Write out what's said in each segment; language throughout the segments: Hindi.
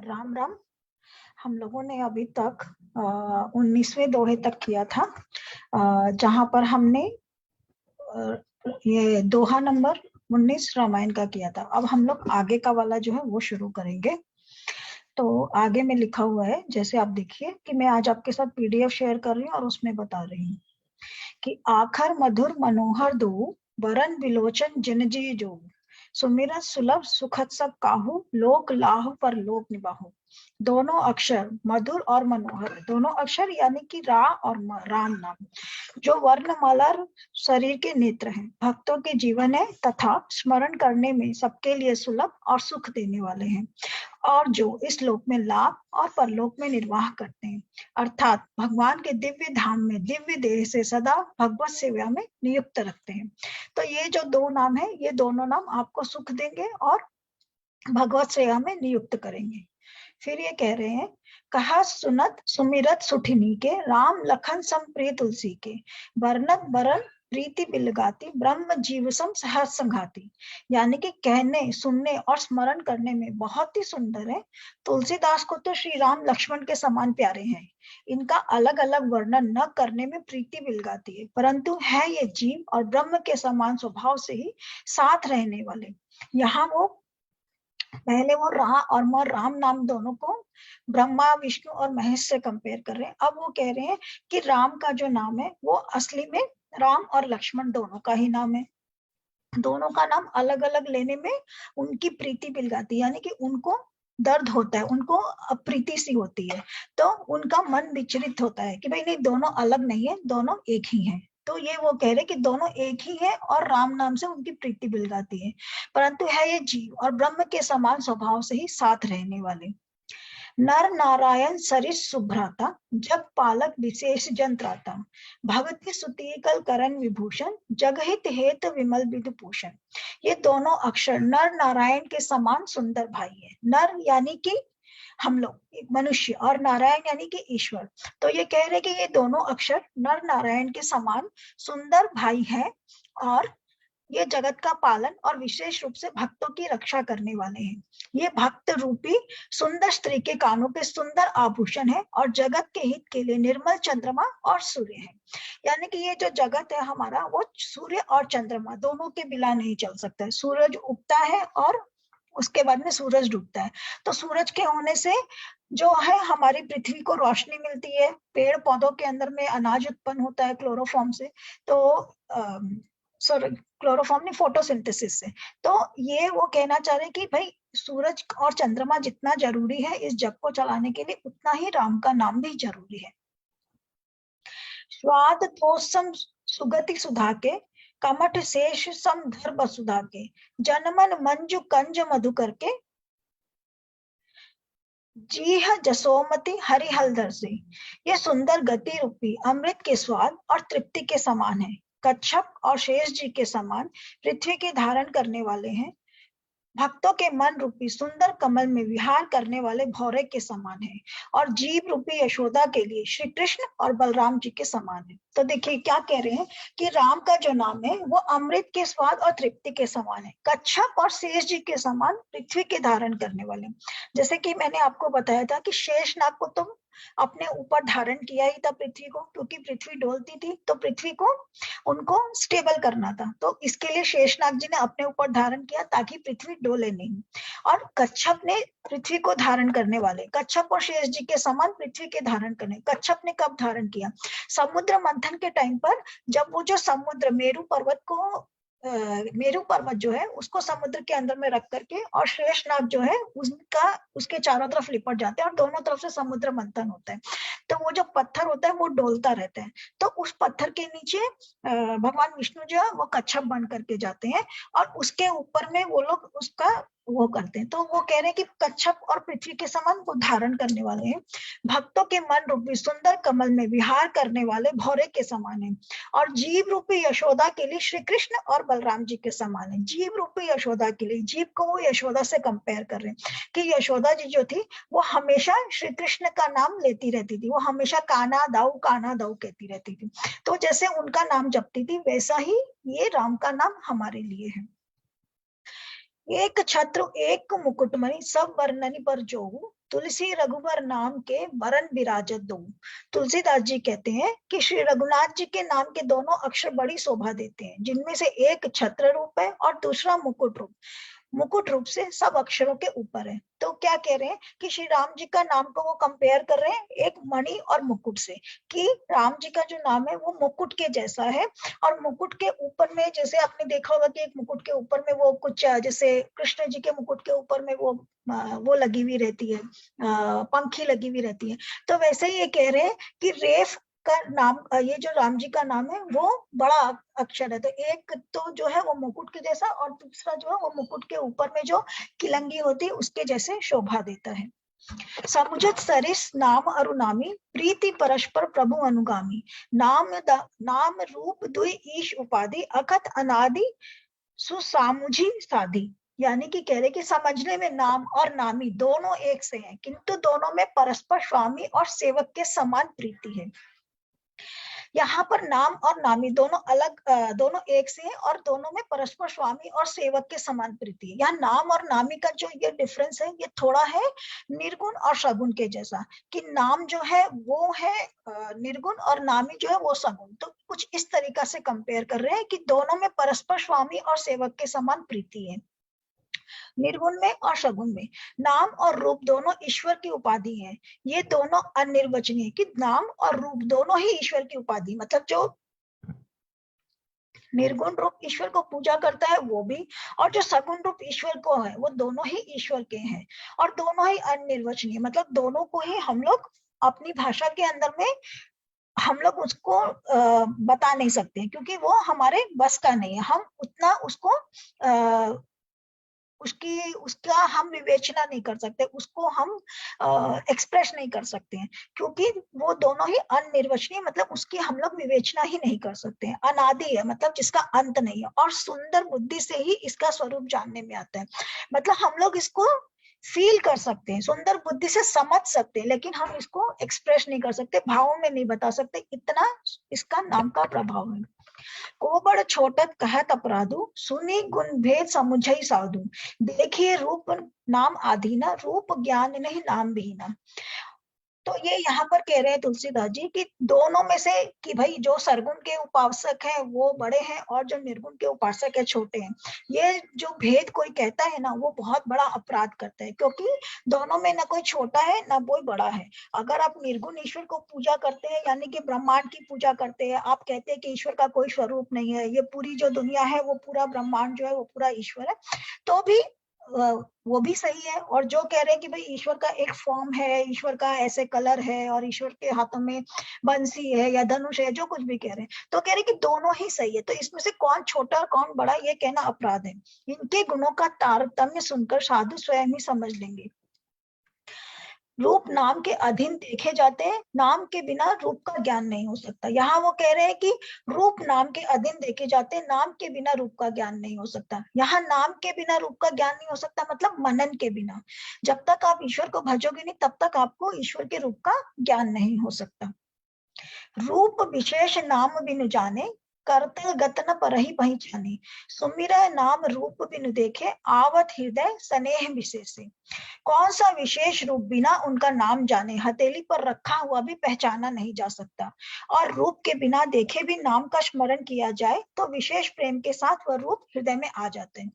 राम राम। हम लोगों ने अभी तक 19वें दोहे तक किया था, जहां पर हमने ये दोहा नंबर 19 रामायण का किया था। अब हम लोग आगे का वाला जो है वो शुरू करेंगे। तो आगे में लिखा हुआ है, जैसे आप देखिए कि मैं आज आपके साथ पीडीएफ शेयर कर रही हूँ और उसमें बता रही हूँ कि आखर मधुर मनोहर दो, बरन बिलोचन जिन जी जो, सुमिरन सुलभ सुखद सब काहू, लोक लाह पर लोक निबाहु। दोनों अक्षर मधुर और मनोहर, दोनों अक्षर यानी कि रा और राम नाम, जो वर्णमाला शरीर के नेत्र हैं, भक्तों के जीवन है तथा स्मरण करने में सबके लिए सुलभ और सुख देने वाले हैं, और जो इस लोक में लाभ और परलोक में निर्वाह करते हैं, अर्थात भगवान के दिव्य धाम में दिव्य देह से सदा भगवत सेवा में नियुक्त रखते हैं। तो ये जो दो नाम है, ये दोनों नाम आपको सुख देंगे और भगवत सेवा में नियुक्त करेंगे। फिर ये कह रहे हैं, कहा सुनत सुमिरत सुठिनी के, राम लखन सम प्रिय तुलसी के, बरनत बरन प्रीति बिलगाती, ब्रह्म जीव सम सहज संघाती। यानी कि कहने सुनने और स्मरण करने में बहुत ही सुंदर है। तुलसीदास को तो श्री राम लक्ष्मण के समान प्यारे हैं। इनका अलग अलग वर्णन न करने में प्रीति बिलगाती है, परंतु है ये जीव और ब्रह्म के समान स्वभाव से ही साथ रहने वाले। यहाँ वो पहले वो रा और म राम नाम दोनों को ब्रह्मा विष्णु और महेश से कंपेयर कर रहे हैं। अब वो कह रहे हैं कि राम का जो नाम है वो असली में राम और लक्ष्मण दोनों का ही नाम है। दोनों का नाम अलग अलग लेने में उनकी प्रीति पिलगाती है, यानी कि उनको दर्द होता है, उनको अप्रीति सी होती है, तो उनका मन विचलित होता है कि भाई नहीं, दोनों अलग नहीं है, दोनों एक ही हैं। तो ये वो कह रहे कि दोनों एक ही है और राम नाम से उनकी प्रीति बिलगाती है, परंतु है ये जीव और ब्रह्म के समान स्वभाव से ही साथ रहने वाले। नर नारायण सरिस सुभ्राता, जग पालक विशेष जंत्राता, भगति सुतीकल करण विभूषण, जगहित हेत विमल विधुभूषण। ये दोनों अक्षर नर नारायण के समान सुंदर भाई है। नर यानी कि हम लोग मनुष्य और नारायण यानी कि ईश्वर। तो ये कह रहे कि ये दोनों अक्षर नर नारायण के समान सुंदर भाई है, और ये जगत का पालन और विशेष रूप से भक्तों की रक्षा करने वाले हैं। ये भक्त रूपी सुंदर स्त्री के कानों पे सुंदर आभूषण है, और जगत के हित के लिए निर्मल चंद्रमा और सूर्य है। यानी कि ये जो जगत है हमारा, वो सूर्य और चंद्रमा दोनों के बिना नहीं चल सकता है। सूरज उगता है और उसके बाद में सूरज डूबता है, तो सूरज के होने से जो है हमारी पृथ्वी को रोशनी मिलती है, पेड़ पौधों के अंदर में अनाज उत्पन्न होता है क्लोरोफॉर्म से, तो सॉरी, क्लोरोफॉर्म नहीं, फोटोसिंथेसिस से। तो ये वो कहना चाह रहे हैं कि भाई सूरज और चंद्रमा जितना जरूरी है इस जग को चलाने के लिए, उतना ही राम का नाम भी जरूरी है। स्वाद तोसम सुगति सुधा के, कमठ शेष सम धर बसुधा के, जनमन मंजु कंज मधु करके, जीह जसोमति हरिहलधर से। ये सुंदर गति रूपी अमृत के स्वाद और तृप्ति के समान है। कच्छप और शेष जी के समान पृथ्वी के धारण करने वाले हैं। भक्तों के मन रूपी सुंदर कमल में विहार करने वाले भौरे के समान है, और जीव रूपी यशोदा के लिए श्री कृष्ण और बलराम जी के समान है। तो देखिए क्या कह रहे हैं कि राम का जो नाम है वो अमृत के स्वाद और तृप्ति के समान है, कच्छप और शेष जी के समान पृथ्वी के धारण करने वाले। जैसे कि मैंने आपको बताया था कि शेषनाग को तुम अपने ऊपर धारण किया ही था पृथ्वी को, क्योंकि पृथ्वी डोलती थी, तो पृथ्वी को उनको स्टेबल करना था, तो इसके लिए शेषनाग जी ने अपने ऊपर धारण किया ताकि पृथ्वी डोले नहीं। और कच्छप ने पृथ्वी को धारण करने वाले, कच्छप और शेष जी के समान पृथ्वी के धारण करने। कच्छप ने कब धारण किया? समुद्र मंथन के टाइम पर, जब वो जो समुद्र मेरू पर्वत को मेरू पर्वत जो है उसको समुद्र के अंदर में रख करके, और शेषनाग जो है उसका उसके चारों तरफ लिपट जाते हैं और दोनों तरफ से समुद्र मंथन होता है, तो वो जो पत्थर होता है वो डोलता रहता है। तो उस पत्थर के नीचे भगवान विष्णु जो है वो कच्छप बन करके जाते हैं, और उसके ऊपर में वो लोग उसका वो करते हैं। तो वो कह रहे हैं कि कच्छप और पृथ्वी के समान वो धारण करने वाले हैं। भक्तों के मन रूपी सुंदर कमल में विहार करने वाले भौरे के समान है, और जीव रूपी यशोदा के लिए श्री कृष्ण और बलराम जी के समान है। जीव रूपी यशोदा के लिए, जीव को वो यशोदा से कंपेयर कर रहे हैं कि यशोदा जी जो थी वो हमेशा श्री कृष्ण का नाम लेती रहती थी, वो हमेशा काना दाऊ कहती रहती थी। तो जैसे उनका नाम जपती थी, वैसा ही ये राम का नाम हमारे लिए है। एक छत्र एक मुकुटमणि, सब वर्णनि पर जोहू, तुलसी रघुवर नाम के वरन विराजत दो। तुलसीदास जी कहते हैं कि श्री रघुनाथ जी के नाम के दोनों अक्षर बड़ी शोभा देते हैं, जिनमें से एक छत्र रूप है और दूसरा मुकुट रूप। मुकुट रूप से सब अक्षरों के ऊपर है। तो क्या कह रहे हैं कि श्री राम जी का नाम को वो कंपेयर कर रहे हैं एक मणि और मुकुट से, कि राम जी का जो नाम है वो मुकुट के जैसा है। और मुकुट के ऊपर में, जैसे आपने देखा होगा कि एक मुकुट के ऊपर में वो कुछ, जैसे कृष्ण जी के मुकुट के ऊपर में वो लगी हुई रहती है, पंखी लगी हुई रहती है। तो वैसे ही ये कह रहे हैं कि रेफ का नाम, ये जो राम जी का नाम है वो बड़ा अक्षर है। तो एक तो जो है वो मुकुट के जैसा, और दूसरा जो है वो मुकुट के ऊपर में जो किलंगी होती है उसके जैसे शोभा देता है। समुझत सरिस नाम अरुनामी, प्रीति परस्पर प्रभु अनुगामी। नाम रूप दुई ईश उपाधि, अकथ अनादि सुसामुझी साधी। यानी कि कह रहे कि समझने में नाम और नामी दोनों एक से हैं, किंतु दोनों में परस्पर स्वामी और सेवक के समान प्रीति है। यहाँ पर नाम और नामी दोनों अलग, दोनों एक से हैं और दोनों में परस्पर स्वामी और सेवक के समान प्रीति है। यहाँ नाम और नामी का जो ये डिफरेंस है ये थोड़ा है निर्गुण और सगुण के जैसा, कि नाम जो है वो है निर्गुण और नामी जो है वो सगुण। तो कुछ इस तरीका से कंपेयर कर रहे हैं कि दोनों में परस्पर स्वामी और सेवक के समान प्रीति है, निर्गुण में और सगुण में। नाम और रूप दोनों ईश्वर की उपाधि है। ये दोनों अनिर्वचनीय, कि नाम और रूप दोनों ही ईश्वर की उपाधि, मतलब जो निर्गुण रूप ईश्वर को पूजा करता है वो भी, और जो सगुण रूप ईश्वर को है वो दोनों ही ईश्वर के हैं, और दोनों ही अनिर्वचनीय, मतलब दोनों को ही हम लोग अपनी भाषा के अंदर में हम लोग उसको बता नहीं सकते, क्योंकि वो हमारे बस का नहीं है। हम उतना उसको उसका हम विवेचना नहीं कर सकते, उसको हम एक्सप्रेस नहीं कर सकते हैं, क्योंकि वो दोनों ही अनिर्वचनीय, मतलब उसकी हम लोग विवेचना ही नहीं कर सकते हैं। अनादि है, मतलब जिसका अंत नहीं है, और सुंदर बुद्धि से ही इसका स्वरूप जानने में आता है। मतलब हम लोग इसको फील कर सकते हैं, सुंदर बुद्धि से समझ सकते हैं, लेकिन हम इसको एक्सप्रेस नहीं कर सकते, भावों में नहीं बता सकते, इतना इसका नाम का प्रभाव है। को बड़ छोटत कहत अपराधु, सुनी गुण भेद समुझई साधु। देखिए रूप नाम आधीना, रूप ज्ञान नहीं नाम बिहीना। तो ये यहाँ पर कह रहे हैं तुलसीदास जी कि दोनों में से, कि भाई जो सरगुण के उपासक हैं वो बड़े हैं और जो निर्गुण के उपासक है छोटे हैं। ये जो भेद कोई कहता है ना वो बहुत बड़ा अपराध करता है, क्योंकि दोनों में ना कोई छोटा है ना कोई बड़ा है। अगर आप निर्गुण ईश्वर को पूजा करते हैं, यानी कि ब्रह्मांड की पूजा करते हैं, आप कहते हैं कि ईश्वर का कोई स्वरूप नहीं है, ये पूरी जो दुनिया है वो पूरा ब्रह्मांड जो है वो पूरा ईश्वर है, तो भी वो भी सही है। और जो कह रहे हैं कि भाई ईश्वर का एक फॉर्म है, ईश्वर का ऐसे कलर है, और ईश्वर के हाथों में बंसी है या धनुष है, जो कुछ भी कह रहे हैं, तो कह रहे हैं कि दोनों ही सही है। तो इसमें से कौन छोटा और कौन बड़ा ये कहना अपराध है। इनके गुणों का तारतम्य सुनकर साधु स्वयं ही समझ लेंगे। रूप नाम के अधीन देखे जाते हैं, नाम के बिना रूप का ज्ञान नहीं हो सकता। यहाँ वो कह रहे हैं कि रूप नाम के अधीन देखे जाते हैं, नाम के बिना रूप का ज्ञान नहीं हो सकता। यहाँ नाम के बिना रूप का ज्ञान नहीं हो सकता, मतलब मनन के बिना। जब तक आप ईश्वर को भजोगे नहीं तब तक आपको ईश्वर के रूप का ज्ञान नहीं हो सकता। रूप विशेष नाम बिनु जाने, करतल गतन परहि पहचाने। सुमिर नाम रूप बिनु देखे, आवत हृदय स्नेह विशेषे। कौन सा विशेष रूप बिना उनका नाम जाने हथेली पर रखा हुआ भी पहचाना नहीं जा सकता, और रूप के बिना देखे भी नाम का स्मरण किया जाए तो विशेष प्रेम के साथ वह रूप हृदय में आ जाते हैं।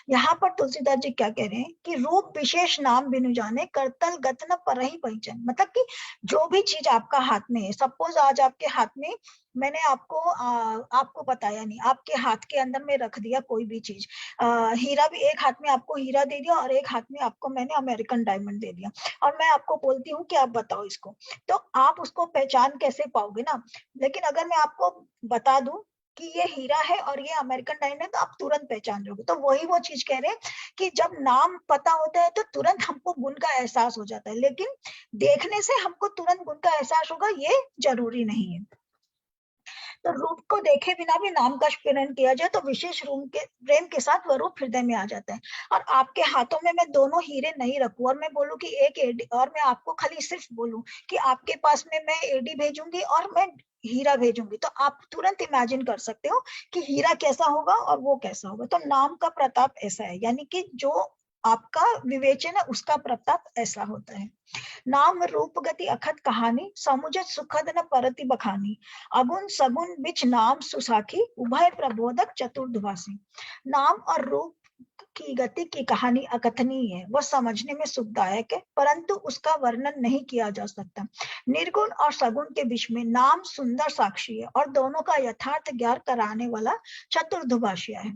यहाँ पर तुलसीदास जी क्या कह रहे हैं कि रूप विशेष नाम बिनु जाने, करतल गतन पर ही पहचान। मतलब कि जो भी चीज आपका हाथ में है, सपोज आज आपके हाथ में, मैंने आपको बताया नहीं, आपके हाथ के अंदर में रख दिया कोई भी चीज, हीरा भी, एक हाथ में आपको हीरा दे दिया और एक हाथ में आपको मैंने अमेरिकन डायमंड दे दिया, और मैं आपको बोलती हूँ कि आप बताओ इसको, तो आप उसको पहचान कैसे पाओगे ना। लेकिन अगर मैं आपको बता दूं कि ये हीरा है और ये अमेरिकन डायमंड है, तो आप तुरंत पहचान लोगे। तो वही वो चीज कह रहे हैं कि जब नाम पता होता है तो तुरंत हमको गुण का एहसास हो जाता है, लेकिन देखने से हमको तुरंत गुण का एहसास होगा ये जरूरी नहीं है। तो रूप को देखे बिना भी नाम का स्मरण किया जाए तो विशेष रूप के प्रेम के साथ वह रूप हृदय में आ जाता है। और आपके हाथों में मैं दोनों हीरे नहीं रखूं और मैं बोलूं कि एक एडी, और मैं आपको खाली सिर्फ बोलूं कि आपके पास में मैं एडी भेजूंगी और मैं हीरा भेजूंगी, तो आप तुरंत इमेजिन कर सकते हो कि हीरा कैसा होगा और वो कैसा होगा। तो नाम का प्रताप ऐसा है, यानी कि जो आपका विवेचन है उसका प्रताप ऐसा होता है। नाम रूप गति अखत कहानी, समुझत सुखद न परति बखानी, अगुण सगुण बिच नाम सुसाखी, उभय प्रबोधक चतुर्दुभासी। नाम और रूप की गति की कहानी अकथनीय है, वह समझने में सुखदायक है, परंतु उसका वर्णन नहीं किया जा सकता। निर्गुण और सगुण के बीच में नाम सुंदर साक्षी है और दोनों का यथार्थ ज्ञान कराने वाला चतुर्दुभाषिया है।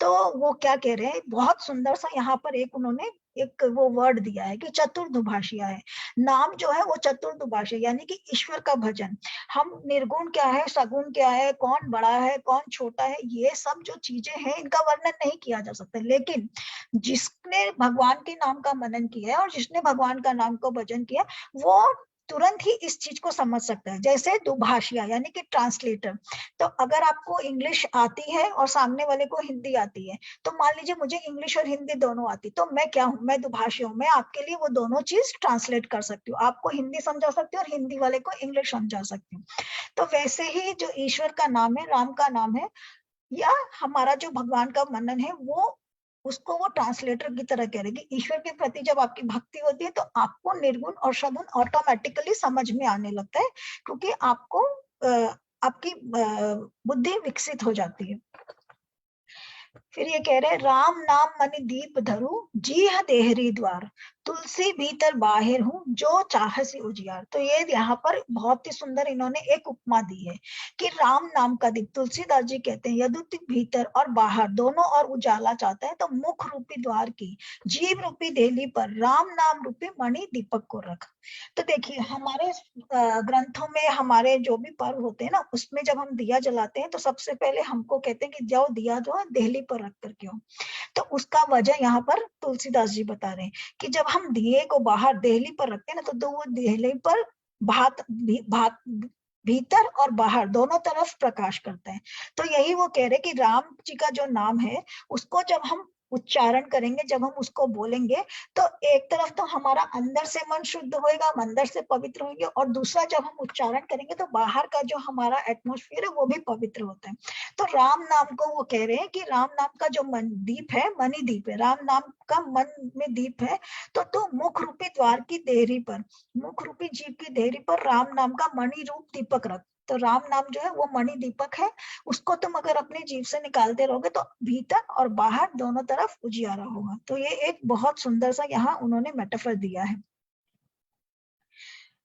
तो वो क्या कह रहे हैं, बहुत सुंदर सा यहाँ पर एक उन्होंने एक वो वर्ड दिया है कि चतुर्दुभाषिया है। नाम जो है वो चतुर्दुभाषिया यानी कि ईश्वर का भजन। हम निर्गुण क्या है, सगुण क्या है, कौन बड़ा है, कौन छोटा है, ये सब जो चीजें हैं इनका वर्णन नहीं किया जा सकता, लेकिन जिसने भगवान के नाम का मनन किया है और जिसने भगवान का नाम को भजन किया, वो तुरंत ही इस चीज को समझ सकता है। जैसे दुभाषिया यानी कि ट्रांसलेटर। तो अगर आपको इंग्लिश आती है और सामने वाले को हिंदी आती है, तो मान लीजिए मुझे इंग्लिश और हिंदी दोनों आती, तो मैं क्या हूँ, मैं दुभाषी हूँ, मैं आपके लिए वो दोनों चीज ट्रांसलेट कर सकती हूँ, आपको हिंदी समझा सकती हूँ और हिंदी वाले को इंग्लिश समझा सकती हूँ। तो वैसे ही जो ईश्वर का नाम है, राम का नाम है, या हमारा जो भगवान का मनन है, वो उसको वो ट्रांसलेटर की तरह कह रहे कि ईश्वर के प्रति जब आपकी भक्ति होती है तो आपको निर्गुण और सगुण ऑटोमेटिकली समझ में आने लगता है, क्योंकि आपको आपकी बुद्धि विकसित हो जाती है। फिर ये कह रहे राम नाम मनि दीप धरु, जी ह देहरी द्वार, तुलसी भीतर बाहिर हूँ, जो चाहसी उजियार। तो ये यहाँ पर बहुत ही सुंदर इन्होंने एक उपमा दी है कि राम नाम का दीप, तुलसीदास जी कहते हैं यदि भीतर और बाहर दोनों और उजाला चाहता है तो मुख रूपी द्वार की जीव रूपी देहली पर राम नाम रूपी मणि दीपक को रख। तो देखिए हमारे ग्रंथों में हमारे जो भी पर्व होते हैं ना, उसमें जब हम दिया जलाते हैं तो सबसे पहले हमको कहते हैं कि जाओ दिया जो है देहली पर रख करके हो। तो उसका वजह यहाँ पर तुलसीदास जी बता रहे हैं कि जब हम दिए को बाहर देहली पर रखते हैं ना, तो वो देहली पर भात भीतर और बाहर दोनों तरफ प्रकाश करते हैं। तो यही वो कह रहे कि राम जी का जो नाम है उसको जब हम उच्चारण करेंगे, जब हम उसको बोलेंगे, तो एक तरफ तो हमारा अंदर से मन शुद्ध होएगा, हम अंदर से पवित्र होंगे, और दूसरा जब हम उच्चारण करेंगे तो बाहर का जो हमारा एटमॉस्फेयर है वो भी पवित्र होता है। तो राम नाम को वो कह रहे हैं कि राम नाम का जो मन दीप है, मणि दीप है, राम नाम का मन में दीप है, तो तू मुख रूपी द्वार की देहरी पर, मुख रूपी जीव की देहरी पर राम नाम का मणि रूप दीपक रख। तो राम नाम जो है वो मणि दीपक है, उसको तुम अगर अपने जीव से निकालते रहोगे तो भीतर और बाहर दोनों तरफ उजियारा होगा। तो ये एक बहुत सुंदर सा यहाँ उन्होंने मेटाफर दिया है।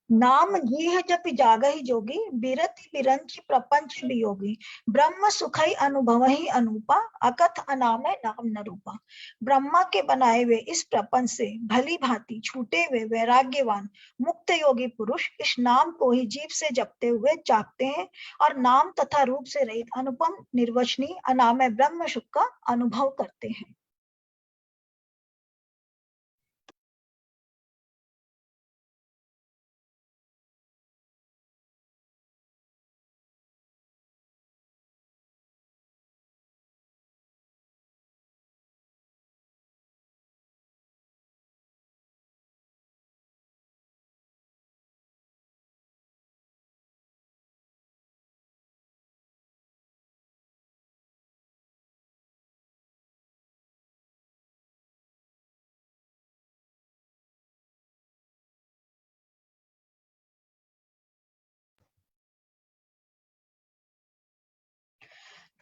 नाम ये जपि जागहि जोगी, बिरति बिरंचि प्रपंच वियोगी, ब्रह्म सुखई अनुभव ही अनूपा, अकथ अनामय नाम न रूपा। ब्रह्मा के बनाए हुए इस प्रपंच से भली भांति छूटे हुए वैराग्यवान मुक्त योगी पुरुष इस नाम को ही जीव से जपते हुए जागते हैं और नाम तथा रूप से रहित अनुपम निर्वचनीय अनामय ब्रह्म सुख का अनुभव करते हैं।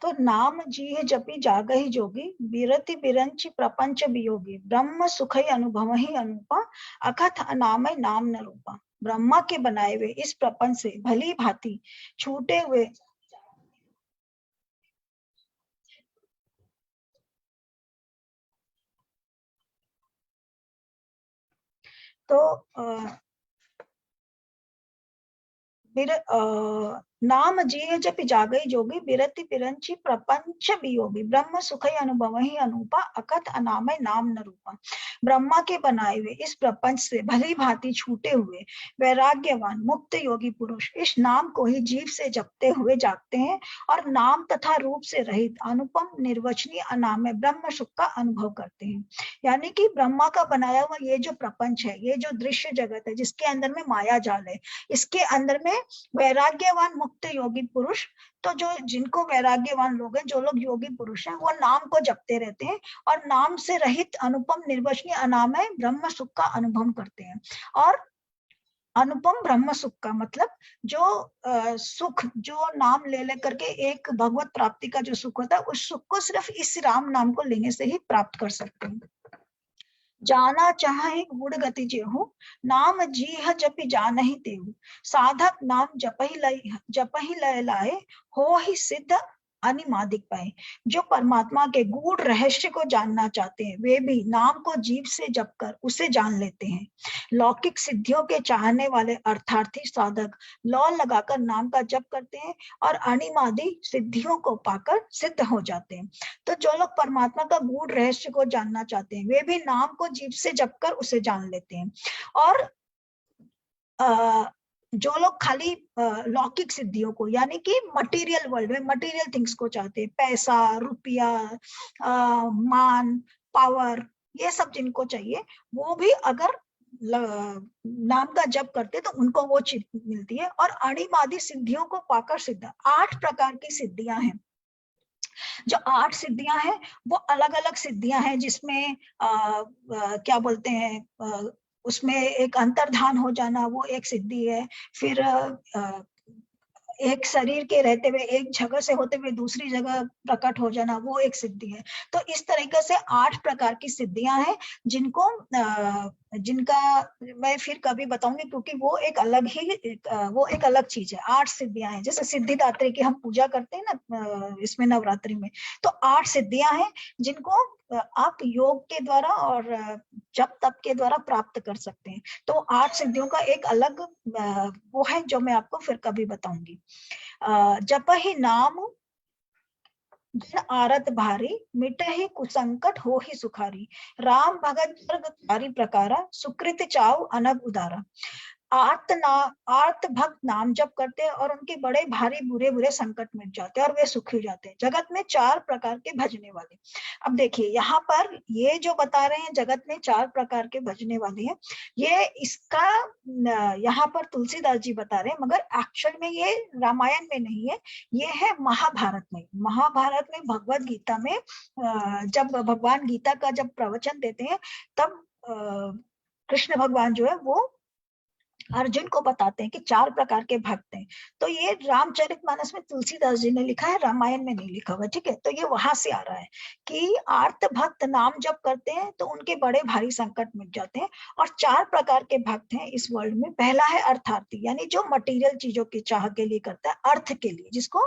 तो नाम जी जपि जागहि जोगी, बिरति बिरंच प्रपंच वियोगी, ब्रह्म सुखई अनुभव ही अनुपा, अकथ अनामय नाम न रूपा। ब्रह्मा के बनाए हुए इस प्रपंच से भली भांति छूटे हुए, तो नाम जिय जपि जागई जोगी, बिरति बिरंची प्रपंच वियोगी, ब्रह्म सुखई अनुभव ही अनुपा, अकथ अनामय नाम न रूपा। ब्रह्मा के बनाए हुए इस प्रपंच से भली भांति छूटे हुए वैराग्यवान मुक्त योगी पुरुष इस नाम को ही जीव से जपते हुए जागते हैं और नाम तथा रूप से रहित अनुपम निर्वचनीय अनामय ब्रह्म सुख का अनुभव करते हैं। यानी कि ब्रह्मा का बनाया हुआ ये जो प्रपंच है, ये जो दृश्य जगत है जिसके अंदर में माया जाल है, इसके अंदर में वैराग्यवान मुक्त योगी पुरुष, तो जो जिनको वैराग्यवान लोग हैं, जो लोग योगी पुरुष हैं, वो नाम को जपते रहते हैं और नाम से रहित अनुपम निर्वचनीय अनामय ब्रह्म सुख का अनुभव करते हैं। और अनुपम ब्रह्म सुख का मतलब जो सुख, जो नाम ले लेकर के एक भगवत प्राप्ति का जो सुख होता है, उस सुख को सिर्फ इस राम नाम को लेने से ही प्राप्त कर सकते हैं। जाना चाहे गुण गति जेहू, नाम जीह जपि जानहि तेहू, साधक नाम जपहि लय लाए, हो ही सिद्ध अनिमादिक पाए। जो परमात्मा के गूढ़ रहस्य को जानना चाहते हैं, वे भी नाम को जीव से जप कर उसे जान लेते हैं। लौकिक सिद्धियों के चाहने वाले अर्थार्थी साधक लौ लगाकर नाम का जप करते हैं और अनिमादि सिद्धियों को पाकर सिद्ध हो जाते हैं। तो जो लोग परमात्मा का गूढ़ रहस्य को जानना चाहते हैं, वे भी नाम को जीव से जप कर उसे जान लेते हैं। और जो लोग खाली लौकिक सिद्धियों को, यानी कि मटेरियल वर्ल्ड में मटेरियल थिंग्स को चाहते हैं, पैसा, रुपया, मान, पावर, ये सब जिनको चाहिए, वो भी अगर नाम का जप करते तो उनको वो चीज मिलती है। और अणिमादि सिद्धियों को पाकर सिद्ध, 8 प्रकार की सिद्धियां हैं। जो 8 सिद्धियां हैं वो अलग अलग सिद्धियां हैं, जिसमें क्या बोलते हैं, उसमें एक अंतर्धान हो जाना वो एक सिद्धि है। फिर एक शरीर के रहते हुए एक जगह से होते हुए दूसरी जगह प्रकट हो जाना वो एक सिद्धि है। तो इस तरीके से 8 प्रकार की सिद्धियां हैं, जिनको जिनका मैं फिर कभी बताऊंगी, क्योंकि वो एक अलग ही वो एक अलग चीज है। 8 सिद्धियां हैं, जैसे सिद्धिदात्री की हम पूजा करते हैं ना इसमें नवरात्रि में, तो 8 सिद्धियां हैं जिनको आप योग के द्वारा और जप तप के द्वारा प्राप्त कर सकते हैं। तो 8 सिद्धियों का एक अलग वो है, जो मैं आपको फिर कभी बताऊंगी। जप ही नाम जिन आरत भारी, मिटहि कुसंकट हो ही सुखारी, राम भगत जर्ग प्रकारा, सुकृत चाव अनग उदारा। आर्त भक्त नाम जप करते हैं और उनके बड़े भारी बुरे बुरे संकट मिट जाते हैं और वे सुखी जाते हैं। जगत में 4 प्रकार के भजने वाले। अब देखिए यहाँ पर ये जो बता रहे हैं जगत में 4 प्रकार के भजने वाले हैं, ये इसका यहाँ पर तुलसीदास जी बता रहे हैं, मगर एक्चुअल में ये रामायण में नहीं है, ये है महाभारत में। महाभारत में भगवत गीता में जब भगवान गीता का जब प्रवचन देते हैं, तब कृष्ण भगवान जो है वो अर्जुन को बताते हैं कि 4 प्रकार के भक्त हैं। तो ये रामचरितमानस में तुलसीदास जी ने लिखा है, रामायण में नहीं लिखा हुआ, ठीक है। तो ये वहां से आ रहा है कि आर्त भक्त नाम जब करते हैं तो उनके बड़े भारी संकट मिट जाते हैं। और 4 प्रकार के भक्त हैं इस वर्ल्ड में। पहला है अर्थार्थी, यानी जो मटेरियल चीजों की चाह के लिए करता है, अर्थ के लिए, जिसको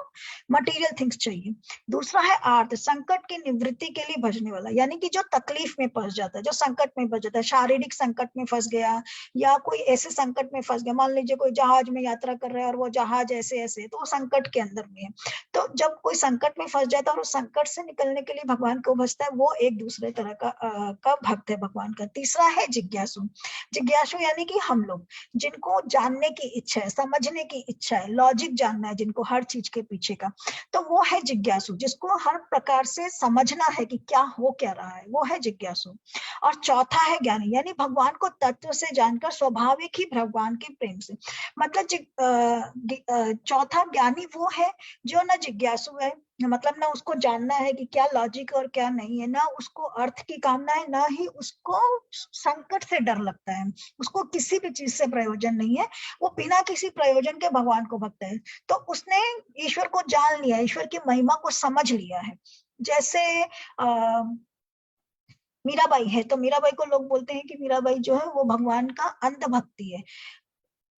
मटेरियल थिंग्स चाहिए। दूसरा है आर्त, संकट की निवृत्ति के लिए भजने वाला, यानी कि जो तकलीफ में फंस जाता है, जो संकट में फंस जाता है, शारीरिक संकट में फंस गया या कोई ऐसे संकट में फंस गया। मान लीजिए कोई जहाज में यात्रा कर रहा है और वो जहाज ऐसे ऐसे, तो वो संकट के अंदर में है। तो जब कोई संकट में फंस जाता है और उस संकट से निकलने के लिए भगवान को भजता है, वो एक दूसरे तरह का भक्त है भगवान का। तीसरा है जिज्ञासु। जिज्ञासु यानी कि हम लोग जिनको जानने की इच्छा है, समझने की इच्छा है, लॉजिक जानना है जिनको हर चीज के पीछे का, तो वो है जिज्ञासु। जिसको हर प्रकार से समझना है कि क्या हो क्या रहा है, वो है जिज्ञासु। और चौथा है ज्ञानी, यानी भगवान को तत्व से जानकर स्वाभाविक ही भगवान के प्रेम से, मतलब चौथा ज्ञानी वो है जो ना जिज्ञासु है, मतलब ना उसको जानना है कि क्या लॉजिक और क्या नहीं है, ना उसको अर्थ की कामना है, ना ही उसको संकट से डर लगता है, उसको किसी भी चीज से प्रयोजन नहीं है, वो बिना किसी प्रयोजन के भगवान को भक्त है। तो उसने ईश्वर को जान लिया, ईश्वर की महिमा को समझ लिया है। जैसे मीराबाई है, तो मीराबाई को लोग बोलते हैं कि मीराबाई जो है वो भगवान का अंध भक्ति है।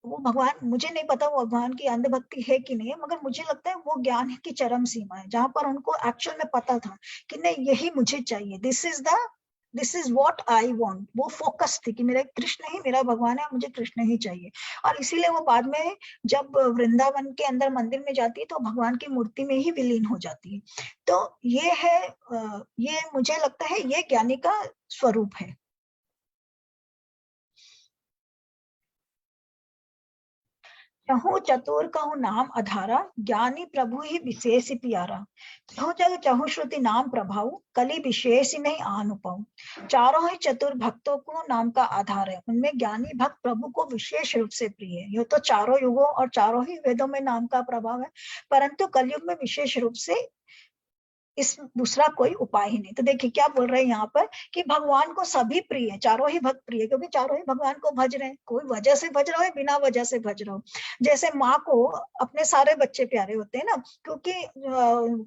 वो भगवान, मुझे नहीं पता वो भगवान की अंध भक्ति है कि नहीं है, मगर मुझे लगता है वो ज्ञान की चरम सीमा है, जहां पर उनको एक्चुअल में पता था कि नहीं यही मुझे चाहिए, this is what I want. वो फोकस थी कि मेरा कृष्ण ही मेरा भगवान है, मुझे कृष्ण ही चाहिए। और इसीलिए वो बाद में जब वृंदावन के अंदर मंदिर में जाती है तो भगवान की मूर्ति में ही विलीन हो जाती है। तो ये है, ये मुझे लगता है ये ज्ञानी का स्वरूप है। चहु चतुर कहूँ नाम अधारा, ज्ञानी प्रभु ही विशेष प्यारा। चहु जग चहु श्रुति नाम प्रभाव, कली विशेष नहीं अनुपम। चारों ही चतुर भक्तों को नाम का आधार है, उनमें ज्ञानी भक्त प्रभु को विशेष रूप से प्रिय है। ये तो चारों युगों और चारों ही वेदों में नाम का प्रभाव है, परंतु कलयुग में विशेष रूप से इस दूसरा कोई उपाय ही नहीं। तो देखिए क्या बोल रहे हैं यहाँ पर कि भगवान को सभी प्रिय है, चारों ही भक्त प्रिय है, क्योंकि चारों ही भगवान को भज रहे हैं। कोई वजह से भज रहा हो, बिना वजह से भज रहा हो। जैसे माँ को अपने सारे बच्चे प्यारे होते हैं ना, क्योंकि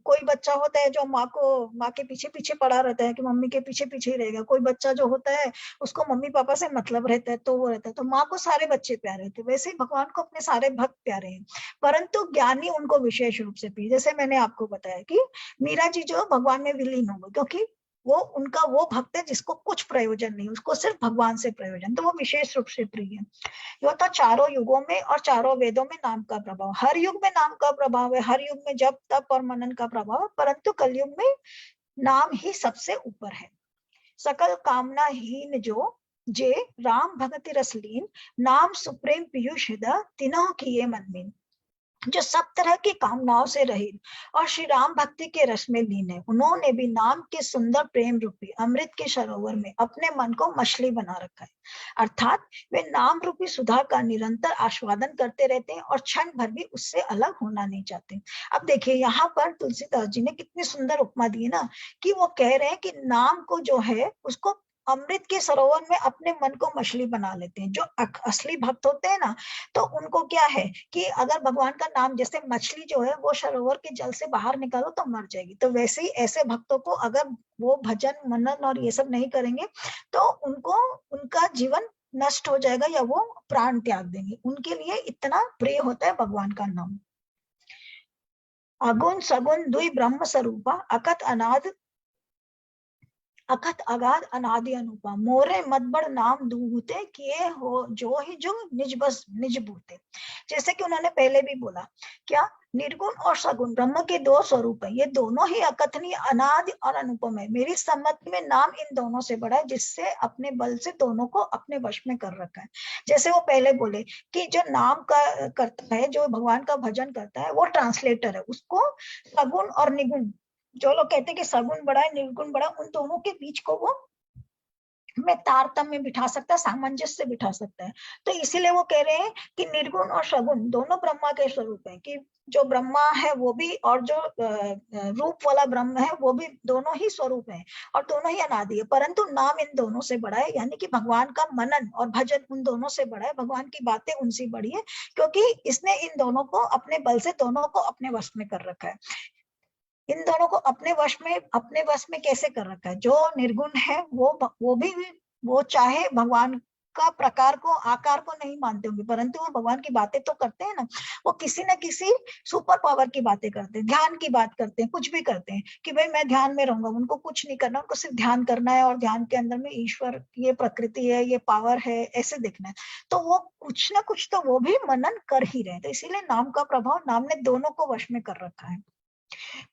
कोई बच्चा होता है जो माँ के पीछे पीछे पड़ा रहता है कि मम्मी के पीछे पीछे ही रहेगा। कोई बच्चा जो होता है उसको मम्मी पापा से मतलब रहता है, तो वो रहता है। तो माँ को सारे बच्चे प्यारे होते हैं, वैसे ही भगवान को अपने सारे भक्त प्यारे हैं, परंतु ज्ञानी उनको विशेष रूप से प्रिय। जैसे मैंने आपको बताया कि मीरा जी जो भगवान में विलीन हो गए, क्योंकि वो उनका वो भक्त है जिसको कुछ प्रयोजन नहीं, उसको सिर्फ भगवान से प्रयोजन, तो वो विशेष रूप से प्रिय है। यो तो चारों युगों में और चारों वेदों में नाम का प्रभाव, हर युग में नाम का प्रभाव है, हर युग में जप तप और मनन का प्रभाव है, परंतु कलयुग में नाम ही सबसे ऊपर है। सकल कामना हीन जो जे राम भगति रसलीन, नाम सुप्रीम पीयूष हृदय तिनों किए मनमीन। जो सब तरह की कामनाओं से रहित और श्री राम भक्ति के रस में लीन है, उन्होंने भी नाम के सुंदर प्रेम रूपी अमृत के सरोवर में अपने मन को मछली बना रखा है। अर्थात वे नाम रूपी सुधा का निरंतर आस्वादन करते रहते हैं और क्षण भर भी उससे अलग होना नहीं चाहते। अब देखिए यहाँ पर तुलसीदास जी ने कितनी सुंदर उपमा दी ना, कि वो कह रहे हैं कि नाम को जो है उसको अमृत के सरोवर में अपने मन को मछली बना लेते हैं। जो असली भक्त होते हैं ना, तो उनको क्या है कि अगर भगवान का नाम, जैसे मछली जो है वो सरोवर के जल से बाहर निकालो तो मर जाएगी, तो वैसे ही ऐसे भक्तों को अगर वो भजन मनन और ये सब नहीं करेंगे तो उनको उनका जीवन नष्ट हो जाएगा या वो प्राण त्याग देंगे। उनके लिए इतना प्रिय होता है भगवान का नाम। अगुण सगुण दुई ब्रह्म स्वरूपा, अकथ अगाध अनादि अनुपा। मोरे मदबड़ नाम दूते किए हो जो ही जो निज बस निज बूते। जैसे कि उन्होंने पहले भी बोला, क्या निर्गुण और सगुण ब्रह्म के दो स्वरूप है, ये दोनों ही अकथनीय अनादि और अनुपम है। मेरी सम्मति में नाम इन दोनों से बड़ा है, जिससे अपने बल से दोनों को अपने वश में कर रखा है। जैसे वो पहले बोले कि जो नाम का करता है, जो भगवान का भजन करता है, वो ट्रांसलेटर है। उसको सगुण और निगुण, जो लोग कहते हैं कि सगुण बड़ा है निर्गुण बड़ा, उन दोनों के बीच को वो में तारतम्य में बिठा सकता है, सामंजस्य बिठा सकता है। तो इसीलिए वो कह रहे हैं कि निर्गुण और सगुण दोनों ब्रह्मा के स्वरूप है, कि जो ब्रह्मा है वो भी और जो रूप वाला ब्रह्म है वो भी दोनों ही स्वरूप है और दोनों ही अनादि है, परंतु नाम इन दोनों से बड़ा है। यानी कि भगवान का मनन और भजन उन दोनों से बड़ा है, भगवान की बातें उनसे बड़ी है, क्योंकि इसने इन दोनों को अपने बल से दोनों को अपने वश में कर रखा है। इन दोनों को अपने वश में कैसे कर रखा है? जो निर्गुण है वो भी वो चाहे भगवान का प्रकार को आकार को नहीं मानते होंगे, परंतु वो भगवान की बातें तो करते हैं ना। वो किसी न किसी सुपर पावर की बातें करते हैं, ध्यान की बात करते हैं, कुछ भी करते हैं कि भाई मैं ध्यान में रहूंगा। उनको कुछ नहीं करना, उनको सिर्फ ध्यान करना है और ध्यान के अंदर में ईश्वर, ये प्रकृति है, ये पावर है, ऐसे देखना है। तो वो कुछ ना कुछ तो वो भी मनन कर ही रहे हैं। तो इसीलिए नाम का प्रभाव, नाम ने दोनों को वश में कर रखा है।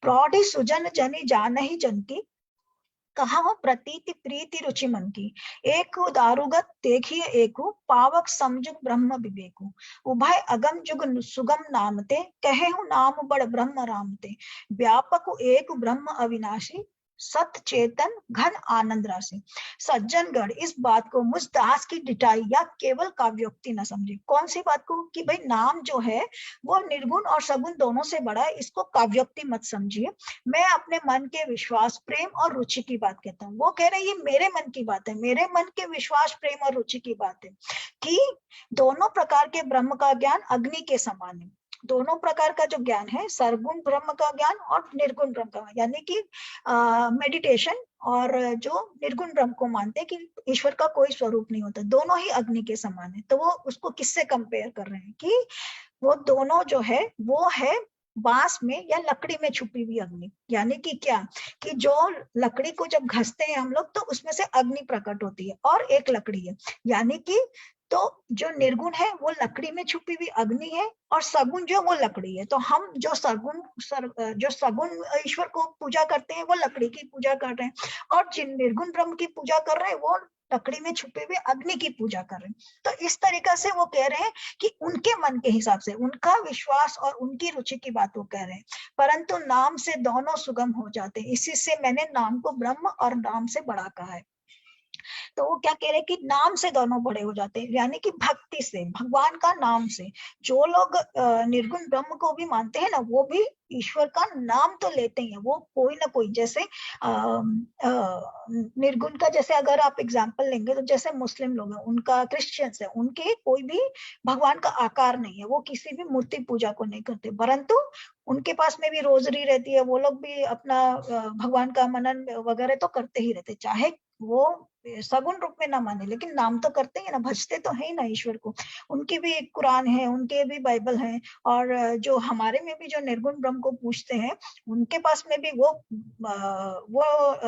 प्रौढ़ी सुजन जनि जान ही जन की, कहा हो प्रतीति प्रीति रुचि मन की। एक दारुगत देखिए एकु, पावक समझुग ब्रह्म विवेकु। उभय अगम जुग सुगम नामते, कहे हूँ नाम बड़ ब्रह्म रामते। व्यापक एक ब्रह्म अविनाशी, सत चेतन घन आनंद राशि। सज्जनगढ़ इस बात को मुझ दास की डिटाई या केवल काव्योक्ति न समझे। कौन सी बात को? कि भाई नाम जो है वो निर्गुण और सगुण दोनों से बड़ा है, इसको काव्योक्ति मत समझिए। मैं अपने मन के विश्वास प्रेम और रुचि की बात कहता हूँ। वो कह रहे हैं ये मेरे मन की बात है, मेरे मन के विश्वास प्रेम और रुचि की बात है कि दोनों प्रकार के ब्रह्म का ज्ञान अग्नि के समान है। दोनों प्रकार का जो ज्ञान है, सरगुण ब्रह्म का ज्ञान और निर्गुण ब्रह्म का, यानी कि मेडिटेशन और जो निर्गुण ब्रह्म को मानते हैं कि ईश्वर का कोई स्वरूप नहीं होता, दोनों ही अग्नि के समान है। तो वो उसको किससे कंपेयर कर रहे हैं कि वो दोनों जो है वो है बांस में या लकड़ी में छुपी हुई अग्नि। यानी कि क्या, कि जो लकड़ी को जब घसते हैं हम लोग तो उसमें से अग्नि प्रकट होती है और एक लकड़ी है। यानी कि तो जो निर्गुण है वो लकड़ी में छुपी हुई अग्नि है और सगुण जो वो लकड़ी है। तो हम जो जो सगुण ईश्वर को पूजा करते हैं वो लकड़ी की पूजा कर रहे हैं, और जिन निर्गुण ब्रह्म की पूजा कर रहे हैं वो लकड़ी में छुपे हुए अग्नि की पूजा कर रहे हैं। तो इस तरीका से वो कह रहे हैं कि उनके मन के हिसाब से, उनका विश्वास और उनकी रुचि की बात वो कह रहे हैं, परंतु नाम से दोनों सुगम हो जाते हैं। इसी से मैंने नाम को ब्रह्म और नाम से बड़ा कहा है। तो वो क्या कह रहे हैं कि नाम से दोनों बड़े हो जाते हैं, यानी कि भक्ति से, भगवान का नाम से। जो लोग निर्गुण ब्रह्म को भी मानते हैं ना, वो भी ईश्वर का नाम तो लेते ही हैं। वो कोई ना कोई, जैसे निर्गुण का, जैसे अगर आप एग्जांपल लेंगे तो जैसे मुस्लिम लोग हैं, उनका, क्रिश्चियंस है, उनके कोई भी भगवान का आकार नहीं है, वो किसी भी मूर्ति पूजा को नहीं करते, परंतु उनके पास में भी रोजरी रहती है, वो लोग भी अपना भगवान का मनन वगैरह तो करते ही रहते, चाहे वो सगुण रूप में ना माने, लेकिन नाम तो करते हैं ना, भजते तो है ही ना ईश्वर को। उनकी भी एक कुरान है, उनके भी बाइबल है, और जो हमारे में भी जो निर्गुण ब्रह्म को पूछते हैं, उनके पास में भी वो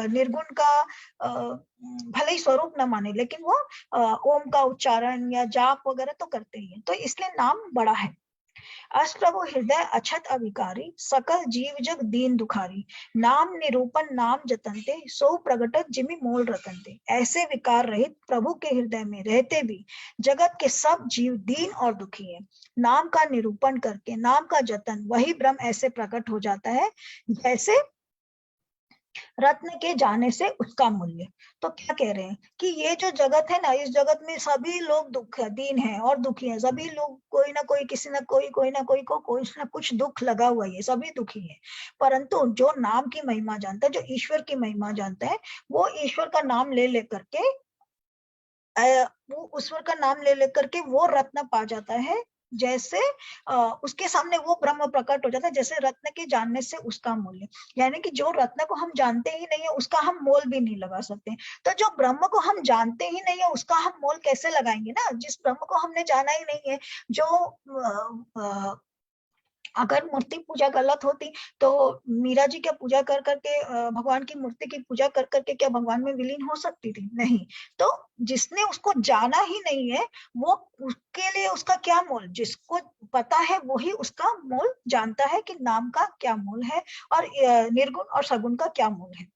निर्गुण का भले ही स्वरूप न माने, लेकिन वो ओम का उच्चारण या जाप वगैरह तो करते ही हैं। तो इसलिए नाम बड़ा है। अष्टप्रभु हृदय अछत अविकारी, सकल जीव जग दीन दुखारी, नाम निरूपण नाम जतनते, सो प्रगटत जिमि मोल रतनते। ऐसे विकार रहित प्रभु के हृदय में रहते भी जगत के सब जीव दीन और दुखी है। नाम का निरूपण करके, नाम का जतन, वही ब्रह्म ऐसे प्रकट हो जाता है जैसे रत्न के जाने से उसका मूल्य। तो क्या कह रहे हैं कि ये जो जगत है ना, इस जगत में सभी लोग दुख है, दीन है और दुखी है, सभी लोग कोई ना कोई, किसी ना कोई को कोई ना कुछ दुख लगा हुआ है, सभी दुखी है। परंतु जो नाम की महिमा जानता है, जो ईश्वर की महिमा जानता है, वो ईश्वर का नाम ले लेकर के वो ईश्वर का नाम ले लेकर के वो रत्न पा जाता है, जैसे उसके सामने वो ब्रह्म प्रकट हो जाता है, जैसे रत्न के जानने से उसका मूल्य। यानी कि जो रत्न को हम जानते ही नहीं है, उसका हम मोल भी नहीं लगा सकते। तो जो ब्रह्म को हम जानते ही नहीं है, उसका हम मोल कैसे लगाएंगे ना, जिस ब्रह्म को हमने जाना ही नहीं है। जो अगर मूर्ति पूजा गलत होती तो मीरा जी क्या पूजा कर करके, भगवान की मूर्ति की पूजा कर करके क्या भगवान में विलीन हो सकती थी? नहीं। तो जिसने उसको जाना ही नहीं है, वो, उसके लिए उसका क्या मोल? जिसको पता है वही उसका मोल जानता है कि नाम का क्या मोल है और निर्गुण और सगुण का क्या मोल है।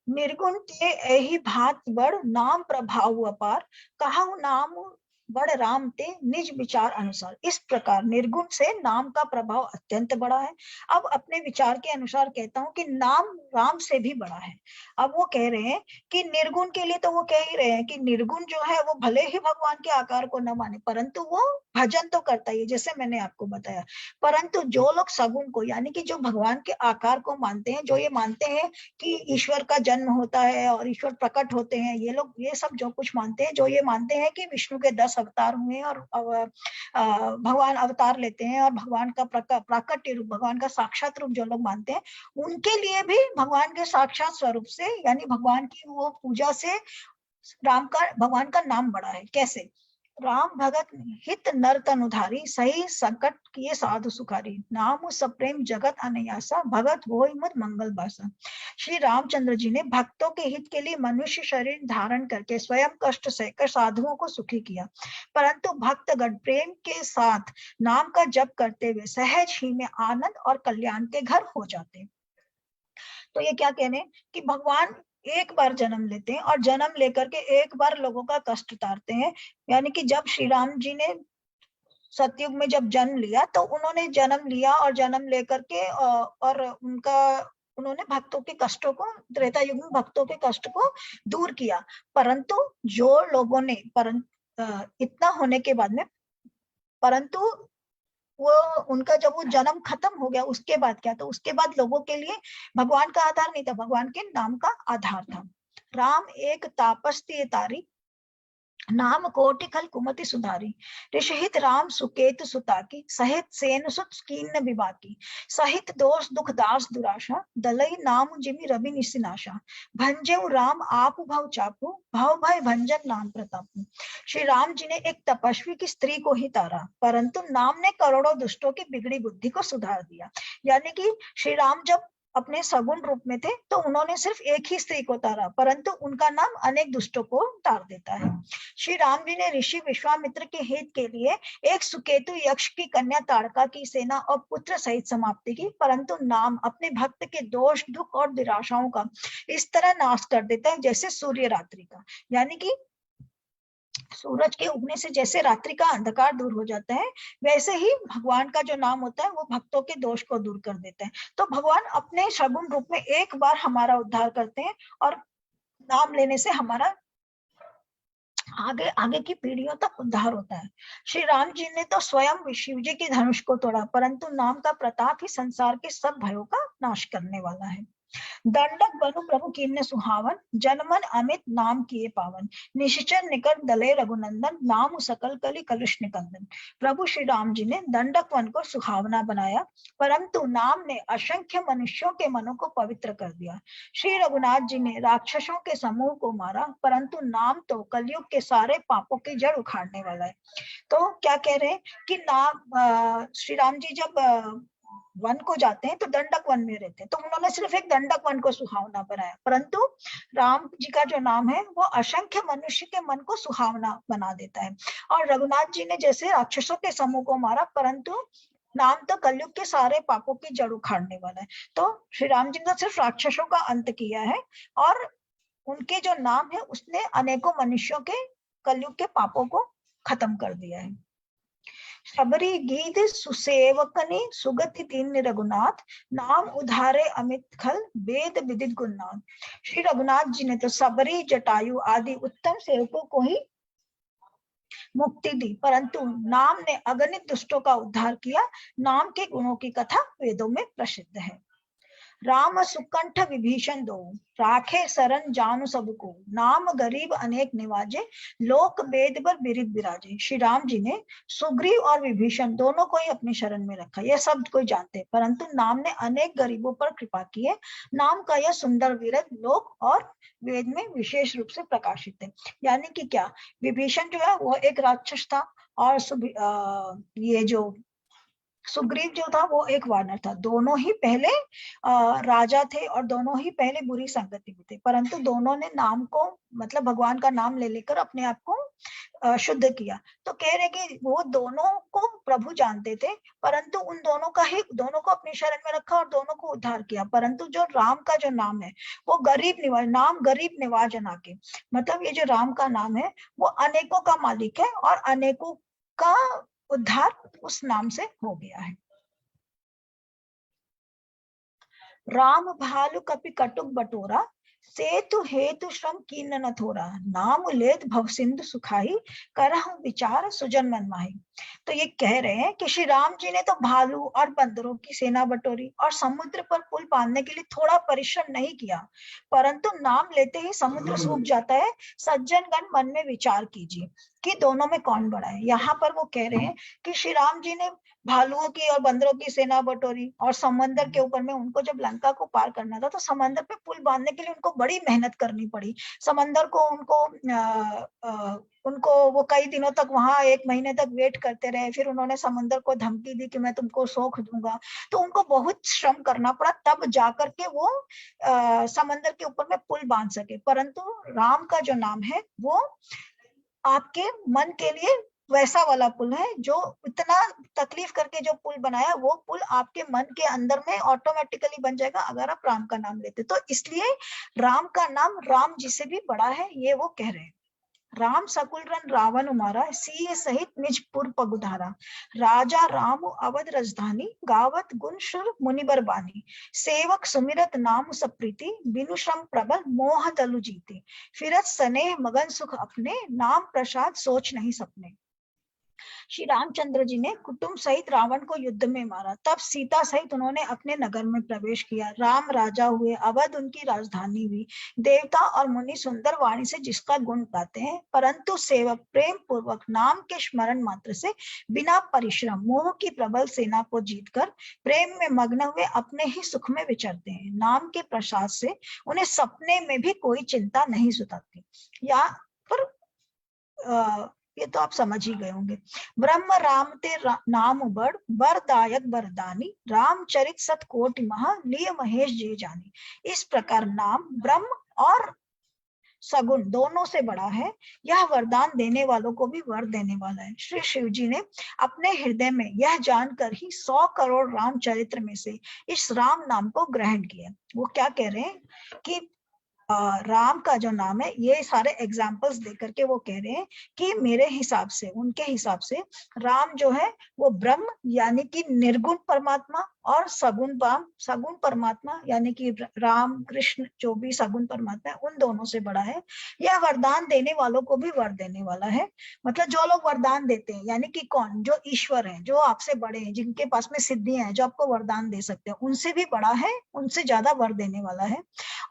निर्गुण के एहि भात बड़, नाम प्रभाव अपार, कहाऊ नाम बड़ राम ते निज विचार अनुसार। इस प्रकार निर्गुण से नाम का प्रभाव अत्यंत बड़ा है। अब अपने विचार के अनुसार कहता हूं कि नाम राम से भी बड़ा है। अब वो कह रहे हैं कि निर्गुण के लिए तो वो कह ही रहे हैं कि निर्गुण जो है वो भले ही भगवान के आकार को न माने, परंतु वो भजन तो करता ही है, जैसे मैंने आपको बताया। परंतु जो लोग सगुण को, यानी कि जो भगवान के आकार को मानते हैं, जो ये मानते हैं कि ईश्वर का जन्म होता है और ईश्वर प्रकट होते हैं, ये लोग ये सब जो कुछ मानते हैं, जो ये मानते हैं कि विष्णु के 10 अवतार हुए और भगवान अवतार लेते हैं और भगवान का प्राकट्य रूप, भगवान का साक्षात रूप जो लोग मानते हैं, उनके लिए भी भगवान के साक्षात स्वरूप से, यानी भगवान की वो पूजा से राम का, भगवान का नाम बड़ा है। कैसे? राम भगत हित नर तनुधारी, सही संकट किए साधु सुखारी, नाम सप्रेम जगत अनयासा, भगत होय मुद मंगल बासा। श्री रामचंद्र जी ने भक्तों के हित के लिए मनुष्य शरीर धारण करके स्वयं कष्ट सहकर साधुओं को सुखी किया, परंतु भक्तगण प्रेम के साथ नाम का जप करते हुए सहज ही में आनंद और कल्याण के घर हो जाते। तो ये क्या कहने कि भगवान एक बार जन्म लेते हैं और जन्म लेकर के एक बार लोगों का कष्ट उतारते हैं। यानी कि जब श्री राम जी ने सतयुग में जब जन्म लिया, तो उन्होंने जन्म लिया और जन्म लेकर के और उन्होंने भक्तों के कष्टों को, त्रेता युग में भक्तों के कष्ट को दूर किया। परंतु जो लोगों ने इतना होने के बाद में, परंतु वो उनका जब वो जन्म खत्म हो गया, उसके बाद क्या? तो उसके बाद लोगों के लिए भगवान का आधार नहीं था, भगवान के नाम का आधार था। राम एक तापस तारी, नाम कोटि खल कुमति सुधारी, ऋषिहित राम सुकेत सुताकी, सहित सेन सुत कीन विवाकी, सहित दोष दुख दास दुराशा, दलई नाम जिमि रवि निसिनाशा, भंजेउ राम आप भव चापू, भव भय भंजन नाम प्रतापू। श्री राम जी ने एक तपस्वी की स्त्री को ही तारा, परंतु नाम ने करोड़ों दुष्टों की बिगड़ी बुद्धि को सुधार दिया। यानी कि श्री राम जब अपने सगुण रूप में थे तो उन्होंने सिर्फ एक ही स्त्री को तारा, परंतु उनका नाम अनेक दुष्टों को तार देता है। श्री राम जी ने ऋषि विश्वामित्र के हित के लिए एक सुकेतु यक्ष की कन्या ताड़का की सेना और पुत्र सहित समाप्ति की, परंतु नाम अपने भक्त के दोष, दुख और निराशाओं का इस तरह नाश कर देता है जैसे सूर्य रात्रि का। यानी कि सूरज के उगने से जैसे रात्रि का अंधकार दूर हो जाता है, वैसे ही भगवान का जो नाम होता है वो भक्तों के दोष को दूर कर देता है। तो भगवान अपने सगुण रूप में एक बार हमारा उद्धार करते हैं और नाम लेने से हमारा आगे आगे की पीढ़ियों तक उद्धार होता है। श्री राम जी ने तो स्वयं शिव जी के धनुष को तोड़ा, परंतु नाम का प्रताप ही संसार के सब भयों का नाश करने वाला है। दंडक बनु प्रभु कीन्ने सुहावन, जनमन अमित नाम किए पावन, निश्चर निकट दले रघुनंदन, नाम सकल कलि कलुष निकंदन। प्रभु श्री राम जी ने दंडक वन को सुहावना बनाया, परंतु नाम ने असंख्य मनुष्यों के मनों को पवित्र कर दिया। श्री रघुनाथ जी ने राक्षसों के समूह को मारा, परंतु नाम तो कलयुग के सारे पापों की जड़ उखाड़ने वाला है। तो क्या कह रहे हैं कि नाम श्री राम जी जब वन को जाते हैं तो दंडक वन में रहते हैं, तो उन्होंने सिर्फ एक दंडक वन को सुहावना बनाया, परंतु राम जी का जो नाम है वो असंख्य मनुष्य के मन को सुहावना बना देता है। और रघुनाथ जी ने जैसे राक्षसों के समूह को मारा, परंतु नाम तो कलयुग के सारे पापों की जड़ उखाड़ने वाला है। तो श्री राम जी ने सिर्फ राक्षसों का अंत किया है और उनके जो नाम है उसने अनेकों मनुष्यों के कलयुग के पापों को खत्म कर दिया है। शबरी गीत सुसेवकनी सुगति तीन रघुनाथ, नाम उधारे अमित खल वेद विदित गुणनाथ। श्री रघुनाथ जी ने तो सबरी, जटायु आदि उत्तम सेवकों को ही मुक्ति दी, परंतु नाम ने अगणित दुष्टों का उद्धार किया। नाम के गुणों की कथा वेदों में प्रसिद्ध है। राम सुकंठ विभीषण दो, राखे शरण जानु सबको, नाम गरीब अनेक निवाजे, लोक वेद पर बिरिद विराजे। श्री राम जी ने सुग्रीव और विभीषण दोनों को ही अपनी शरण में रखा, यह सब कोई जानते, परंतु नाम ने अनेक गरीबों पर कृपा की है। नाम का यह सुंदर विरद लोक और वेद में विशेष रूप से प्रकाशित है। यानी कि क्या, विभीषण जो है वो एक राक्षस था और ये जो सुग्रीव जो था वो एक वानर था। दोनों ही पहले राजा थे और दोनों ही पहले बुरी संगति में थे, परंतु दोनों ने नाम को मतलब भगवान का नाम ले लेकर अपने आप को शुद्ध किया। तो कह रहे कि वो दोनों को प्रभु जानते थे, परंतु उन दोनों को अपनी शरण में रखा और दोनों को उद्धार किया। परंतु जो राम का जो नाम है वो गरीब निवाज अनाके, मतलब ये जो राम का नाम है वो अनेकों का मालिक है और अनेकों का उद्धार उस नाम से हो गया है। राम भालु कपि कटुक बटोरा, सेतु हेतु श्रम कीन न थोरा, नाम लेत भव सिंधु सुखाई, करहु विचार सुजन मन माही। तो ये कह रहे हैं कि श्री राम जी ने तो भालू और बंदरों की सेना बटोरी और समुद्र पर पुल बांधने के लिए थोड़ा परिश्रम नहीं किया, परंतु नाम लेते ही समुद्र सूख जाता है। सज्जनगण मन में विचार कीजिए कि दोनों में कौन बड़ा है। यहाँ पर वो कह रहे हैं कि श्री राम जी ने भालुओं की और बंदरों की सेना बटोरी और समंदर के ऊपर में उनको जब लंका को पार करना था तो समंदर पे पुल बांधने के लिए उनको बड़ी मेहनत करनी पड़ी। समंदर को उनको वो कई दिनों तक वहां 1 महीने तक वेट करते रहे, फिर उन्होंने समंदर को धमकी दी कि मैं तुमको सोख दूंगा, तो उनको बहुत श्रम करना पड़ा, तब जाकर के वो समंदर के ऊपर में पुल बांध सके। परंतु राम का जो नाम है वो आपके मन के लिए वैसा वाला पुल है, जो इतना तकलीफ करके जो पुल बनाया वो पुल आपके मन के अंदर में ऑटोमेटिकली बन जाएगा अगर आप राम का नाम लेते। तो इसलिए राम का नाम राम जी से भी बड़ा है, ये वो कह रहे हैं। राम सकुल रन रावण उमारा, सीय सहित निज पुर पगुधारा, राजा राम अवध राजधानी, गावत गुण शुर मुनिबर बानी, सेवक सुमिरत नाम सप्रीति, बिनु श्रम प्रबल मोह तलु जीती, फिरत स्नेह मगन सुख अपने, नाम प्रसाद सोच नहीं सपने। श्री रामचंद्र जी ने कुटुंब सहित रावण को युद्ध में मारा, तब सीता सहित उन्होंने अपने नगर में प्रवेश किया। राम राजा हुए, अवध उनकी राजधानी हुई। देवता और मुनि सुंदर वाणी से जिसका गुण गाते हैं, परंतु सेवक प्रेम पूर्वक नाम के स्मरण मात्र से बिना परिश्रम मोह की प्रबल सेना को जीतकर प्रेम में मग्न हुए अपने ही सुख में विचरते हैं। नाम के प्रसाद से उन्हें सपने में भी कोई चिंता नहीं सताती। या पर ये तो आप समझ ही गए होंगे। ब्रह्म राम ते नाम बड़ वरदायक वरदानी, रामचरित सतकोटि महा लिय महेश जी जानी। इस प्रकार नाम ब्रह्म और सगुण दोनों से बड़ा है, यह वरदान देने वालों को भी वर देने वाला है। श्री शिव जी ने अपने हृदय में यह जानकर ही 100 करोड़ रामचरित्र में से इस राम नाम को ग्रहण किया। वो क्या कह रहे हैं कि राम का जो नाम है, ये सारे एग्जाम्पल्स देकर के वो कह रहे हैं कि मेरे हिसाब से, उनके हिसाब से राम जो है वो ब्रह्म यानी कि निर्गुण परमात्मा और सगुण परमात्मा यानी कि राम कृष्ण जो भी सगुण परमात्मा है उन दोनों से बड़ा है। यह वरदान देने वालों को भी वर देने वाला है। मतलब जो लोग वरदान देते हैं यानी कि कौन, जो ईश्वर है, जो आपसे बड़े हैं, जिनके पास में सिद्धियां हैं, जो आपको वरदान दे सकते हैं, उनसे भी बड़ा है, उनसे ज्यादा वर देने वाला है।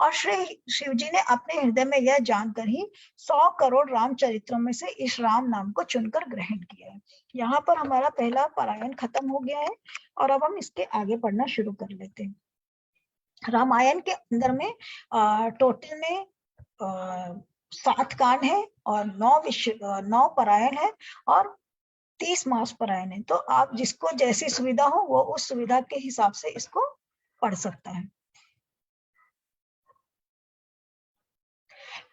और श्री शिव जी ने अपने हृदय में यह जानकर ही 100 करोड़ रामचरित्रों में से इस राम नाम को चुनकर ग्रहण किया है। यहाँ पर हमारा पहला पारायण खत्म हो गया है और अब हम इसके आगे पढ़ना शुरू कर लेते हैं। रामायण के अंदर में टोटल में 7 कांड है और 9 पारायण है और 30 मास पारायण है। तो आप जिसको जैसी सुविधा हो वो उस सुविधा के हिसाब से इसको पढ़ सकता है।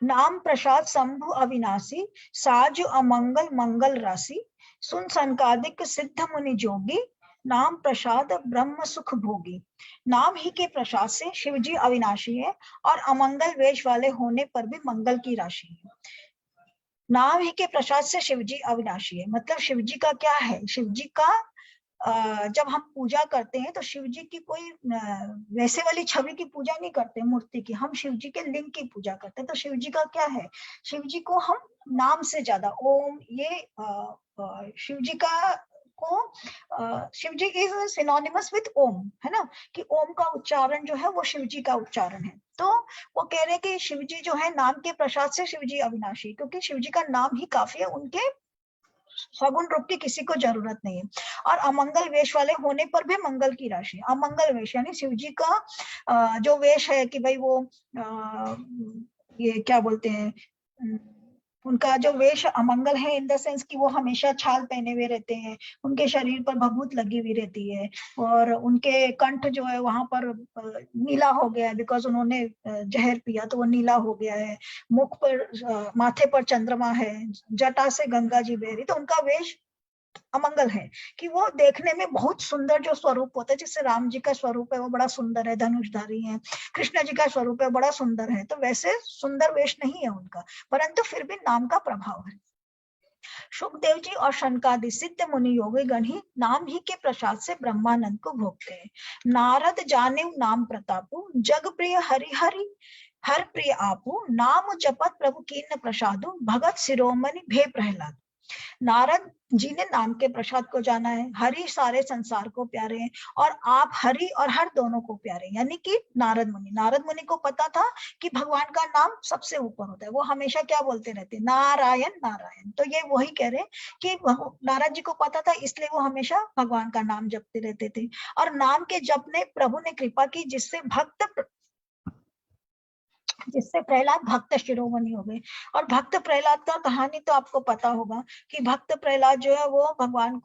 नाम प्रसाद शंभु अविनाशी, साजु अमंगल मंगल राशि, सुन संकादिक सिद्ध मुनि जोगी, नाम प्रसाद ब्रह्म सुख भोगी। नाम ही के प्रसाद से शिव जी अविनाशी है और अमंगल वेश वाले होने पर भी मंगल की राशि है। नाम ही के प्रसाद से शिव जी अविनाशी है, मतलब शिव जी का क्या है, शिव जी का जब हम पूजा करते हैं तो शिव जी की कोई वैसे वाली छवि की पूजा नहीं करते, मूर्ति की, हम शिव जी के लिंग की पूजा करते हैं। तो शिव जी का क्या है, शिव जी को हम नाम से ज्यादा ओम, ये शिव जी का को शिव जी इज सिनोनिमस विद ओम, है ना, कि ओम का उच्चारण जो है वो शिव जी का उच्चारण है। तो वो कह रहे हैं कि शिव जी जो है नाम के प्रसाद से शिव जी अविनाशी, क्योंकि शिव जी का नाम ही काफी है, उनके सगुण रूप की किसी को जरूरत नहीं है। और अमंगल वेश वाले होने पर भी मंगल की राशि। अमंगल वेश यानी शिव जी का जो वेश है कि भाई वो ये क्या बोलते हैं, उनका जो वेश अमंगल है इन द सेंस कि वो हमेशा छाल पहने हुए रहते हैं, उनके शरीर पर भभूत लगी हुई रहती है और उनके कंठ जो है वहां पर नीला हो गया है, बिकॉज उन्होंने जहर पिया तो वो नीला हो गया है। मुख पर माथे पर चंद्रमा है, जटा से गंगा जी बह रही, तो उनका वेश अमंगल है कि वो देखने में बहुत सुंदर जो स्वरूप होता है, जैसे राम जी का स्वरूप है वो बड़ा सुंदर है, धनुषधारी है, कृष्ण जी का स्वरूप है बड़ा सुंदर है, तो वैसे सुंदर वेश नहीं है उनका, परंतु फिर भी नाम का प्रभाव है। सुखदेव जी और शनकादि सिद्ध मुनि योगी गण ही नाम ही के प्रसाद से ब्रह्मानंद को भोगते हैं। नारद जाने नाम प्रतापु, जग प्रिय हरि हरि हर प्रिय आपू, नाम जपत प्रभु कीर्ण प्रसादु, भगत शिरोमणि भे प्रहलाद। नारद जी ने नाम के प्रसाद को जाना है, हरि सारे संसार को प्यारे हैं और आप हरि और हर दोनों को प्यारे, यानी कि नारद मुनि को पता था कि भगवान का नाम सबसे ऊपर होता है, वो हमेशा क्या बोलते रहते, नारायण नारायण। तो ये वही कह रहे कि नारद जी को पता था, इसलिए वो हमेशा भगवान का नाम जपते रहते थे। और नाम के जपने प्रभु ने कृपा की, जिससे प्रहलाद भक्त शिरोमणि हो गए। और भक्त प्रहलाद का कहानी तो आपको पता होगा कि भक्त प्रहलाद जो है वो भगवान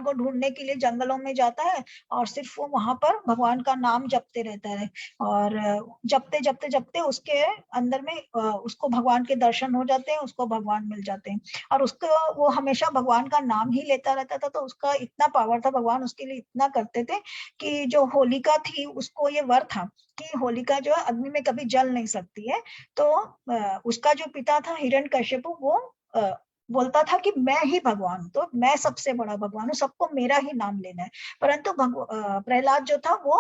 को ढूंढने के लिए जंगलों में जाता है और सिर्फ वो वहां पर भगवान का नाम जपते रहता है और जपते जपते जपते उसके अंदर में उसको भगवान के दर्शन हो जाते हैं, उसको भगवान मिल जाते हैं और उसको वो हमेशा भगवान का नाम ही लेता रहता था। तो उसका इतना पावर था, भगवान उसके लिए इतना करते थे कि जो होलिका थी उसको ये वर था कि होलिका जो है अग्नि में कभी जल नहीं सकती है। तो उसका जो पिता था हिरण्यकश्यप, वो बोलता था कि मैं ही भगवान हूं, तो मैं सबसे बड़ा भगवान हूँ, सबको मेरा ही नाम लेना है। परंतु प्रहलाद जो था वो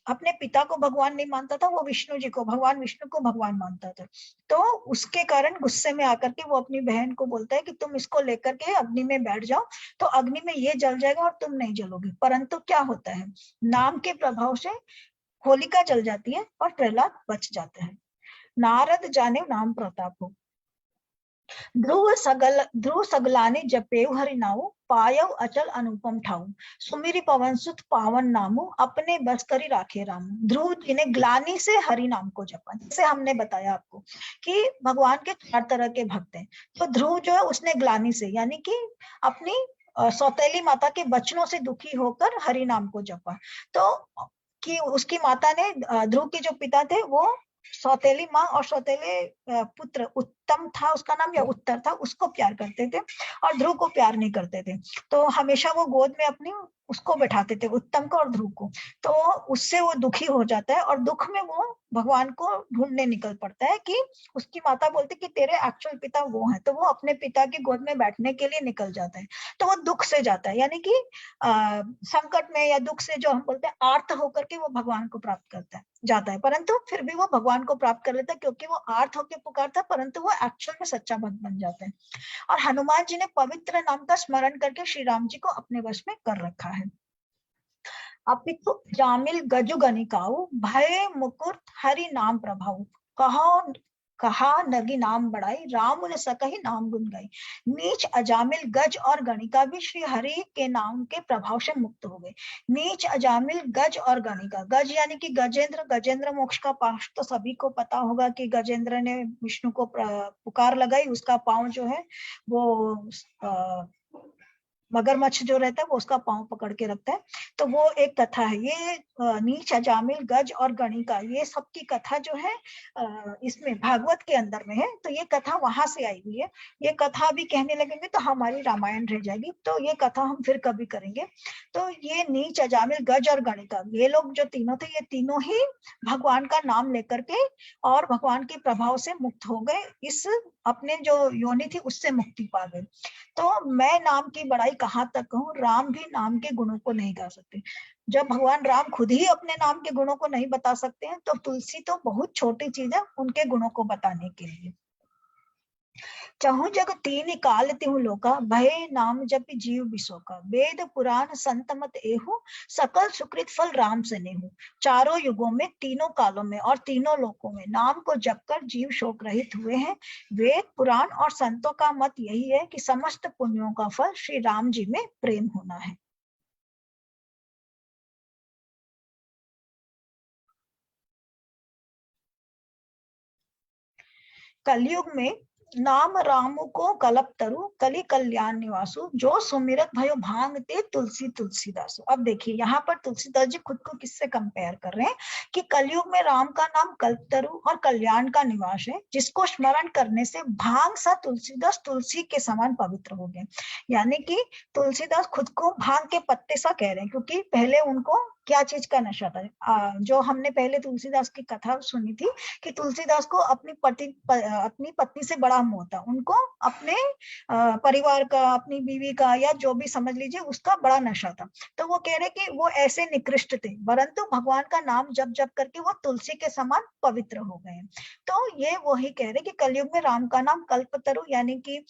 अपने पिता को भगवान नहीं मानता था, वो विष्णु जी को, भगवान विष्णु को भगवान मानता था। तो उसके कारण गुस्से में आकर के वो अपनी बहन को बोलता है कि तुम इसको लेकर के अग्नि में बैठ जाओ, तो अग्नि में ये जल जाएगा और तुम नहीं जलोगे। परंतु क्या होता है, नाम के प्रभाव से होलिका जल जाती है और प्रहलाद बच जाता है। नारद जाने नाम प्रताप हो, ध्रुव सगलाने जपेऊ हरि नाऊ, पायव अचल अनुपम ठाऊ, सुमिरी पवन सुत पावन नामू, अपने बस करी राखे रामू। ध्रुव जी ने ग्लानि से हरि नाम को जपा। जैसे हमने बताया आपको कि भगवान के 4 तरह के भक्त हैं। तो ध्रुव जो है उसने ग्लानि से, यानी कि अपनी सौतेली माता के वचनों से दुखी होकर हरि नाम को जपा। तो कि उसकी माता ने, ध्रुव के जो पिता थे वो सौतेली माँ और सौतेले पुत्र उत्तम था उसका नाम या उत्तर था, उसको प्यार करते थे और ध्रुव को प्यार नहीं करते थे। तो हमेशा वो गोद में अपनी उसको बैठाते थे, उत्तम को और ध्रुव को। तो उससे वो दुखी हो जाता है और दुख में वो भगवान को ढूंढने निकल पड़ता है कि उसकी माता बोलती कि तेरे एक्चुअल पिता वो हैं। तो वो अपने पिता की गोद में बैठने के लिए निकल जाता है। तो वो दुख से जाता है, यानी कि संकट में या दुख से, जो हम बोलते हैं आर्त होकर के, वो भगवान को प्राप्त करता है जाता है। परंतु फिर भी वो भगवान को प्राप्त कर लेता है, क्योंकि वो आर्त होकर पुकारता है, परंतु वो एक्चुअल में सच्चा भक्त बन जाता है। और हनुमान जी ने पवित्र नाम का स्मरण करके श्री राम जी को अपने वश में कर रखा है। अपितु जामिल गजु गनिकाऊ, भय मुकुर हरि नाम प्रभाऊ, कहो कहा नगी नाम बढ़ाई, राम ने सकहि नाम गुन गाई। नीच अजामिल गज और गणिका भी श्री हरि के नाम के प्रभाव से मुक्त हो गए। नीच अजामिल गज और गणिका, गज यानी कि गजेंद्र, गजेंद्र मोक्ष का पाश तो सभी को पता होगा कि गजेंद्र ने विष्णु को पुकार लगाई, उसका पांव जो है वो मगरमच्छ जो रहता है वो उसका पांव पकड़ के रखता है। तो वो एक कथा है। ये नीच अजामिल गज और गणिका, ये सब की कथा जो है इसमें भागवत के अंदर में है। तो ये कथा वहां से आई हुई है। ये कथा अभी कहने लगेंगे तो हमारी रामायण रह जाएगी, तो ये कथा हम फिर कभी करेंगे। तो ये नीच अजामिल गज और गणिका, ये लोग जो तीनों थे, ये तीनों ही भगवान का नाम लेकर के और भगवान के प्रभाव से मुक्त हो गए, इस अपने जो योनि थी उससे मुक्ति पा गए। तो मैं नाम की बड़ाई कहाँ तक कहूँ, राम भी नाम के गुणों को नहीं गा सकते। जब भगवान राम खुद ही अपने नाम के गुणों को नहीं बता सकते हैं, तो तुलसी तो बहुत छोटी चीज है उनके गुणों को बताने के लिए। चहु जग तीन काल तिहु लोका, भय नाम जपि जीव बिसोका। वेद पुराण संत मत एहु, सकल सुकृत फल राम से नेहु। चारों युगों में, तीनों कालों में और तीनों लोकों में नाम को जपकर जीव शोक रहित हुए हैं। वेद पुराण और संतों का मत यही है कि समस्त पुण्यों का फल श्री राम जी में प्रेम होना है। कलयुग में नाम रामु को कलप तरु, कली कल्याण निवासु, जो सुमिरत भयो भांगते तुलसी तुलसीदासु। अब देखिए यहाँ पर तुलसीदास जी खुद को किससे कंपेयर कर रहे हैं कि कलयुग में राम का नाम कल्पतरु और कल्याण का निवास है, जिसको स्मरण करने से भांग सा तुलसीदास तुलसी के समान पवित्र हो गए। यानी कि तुलसीदास खुद को भांग के पत्ते सा कह रहे हैं, क्योंकि पहले उनको क्या चीज का नशा था। जो हमने पहले तुलसीदास की कथा सुनी थी कि तुलसीदास को अपनी पत्नी से बड़ा मोह था, उनको अपने परिवार का, अपनी बीवी का, या जो भी समझ लीजिए उसका बड़ा नशा था। तो वो कह रहे कि वो ऐसे निकृष्ट थे, परंतु भगवान का नाम जप जप करके वो तुलसी के समान पवित्र हो गए। तो ये वही कह रहे कि कलयुग में राम का नाम कल्पतरु, यानी कि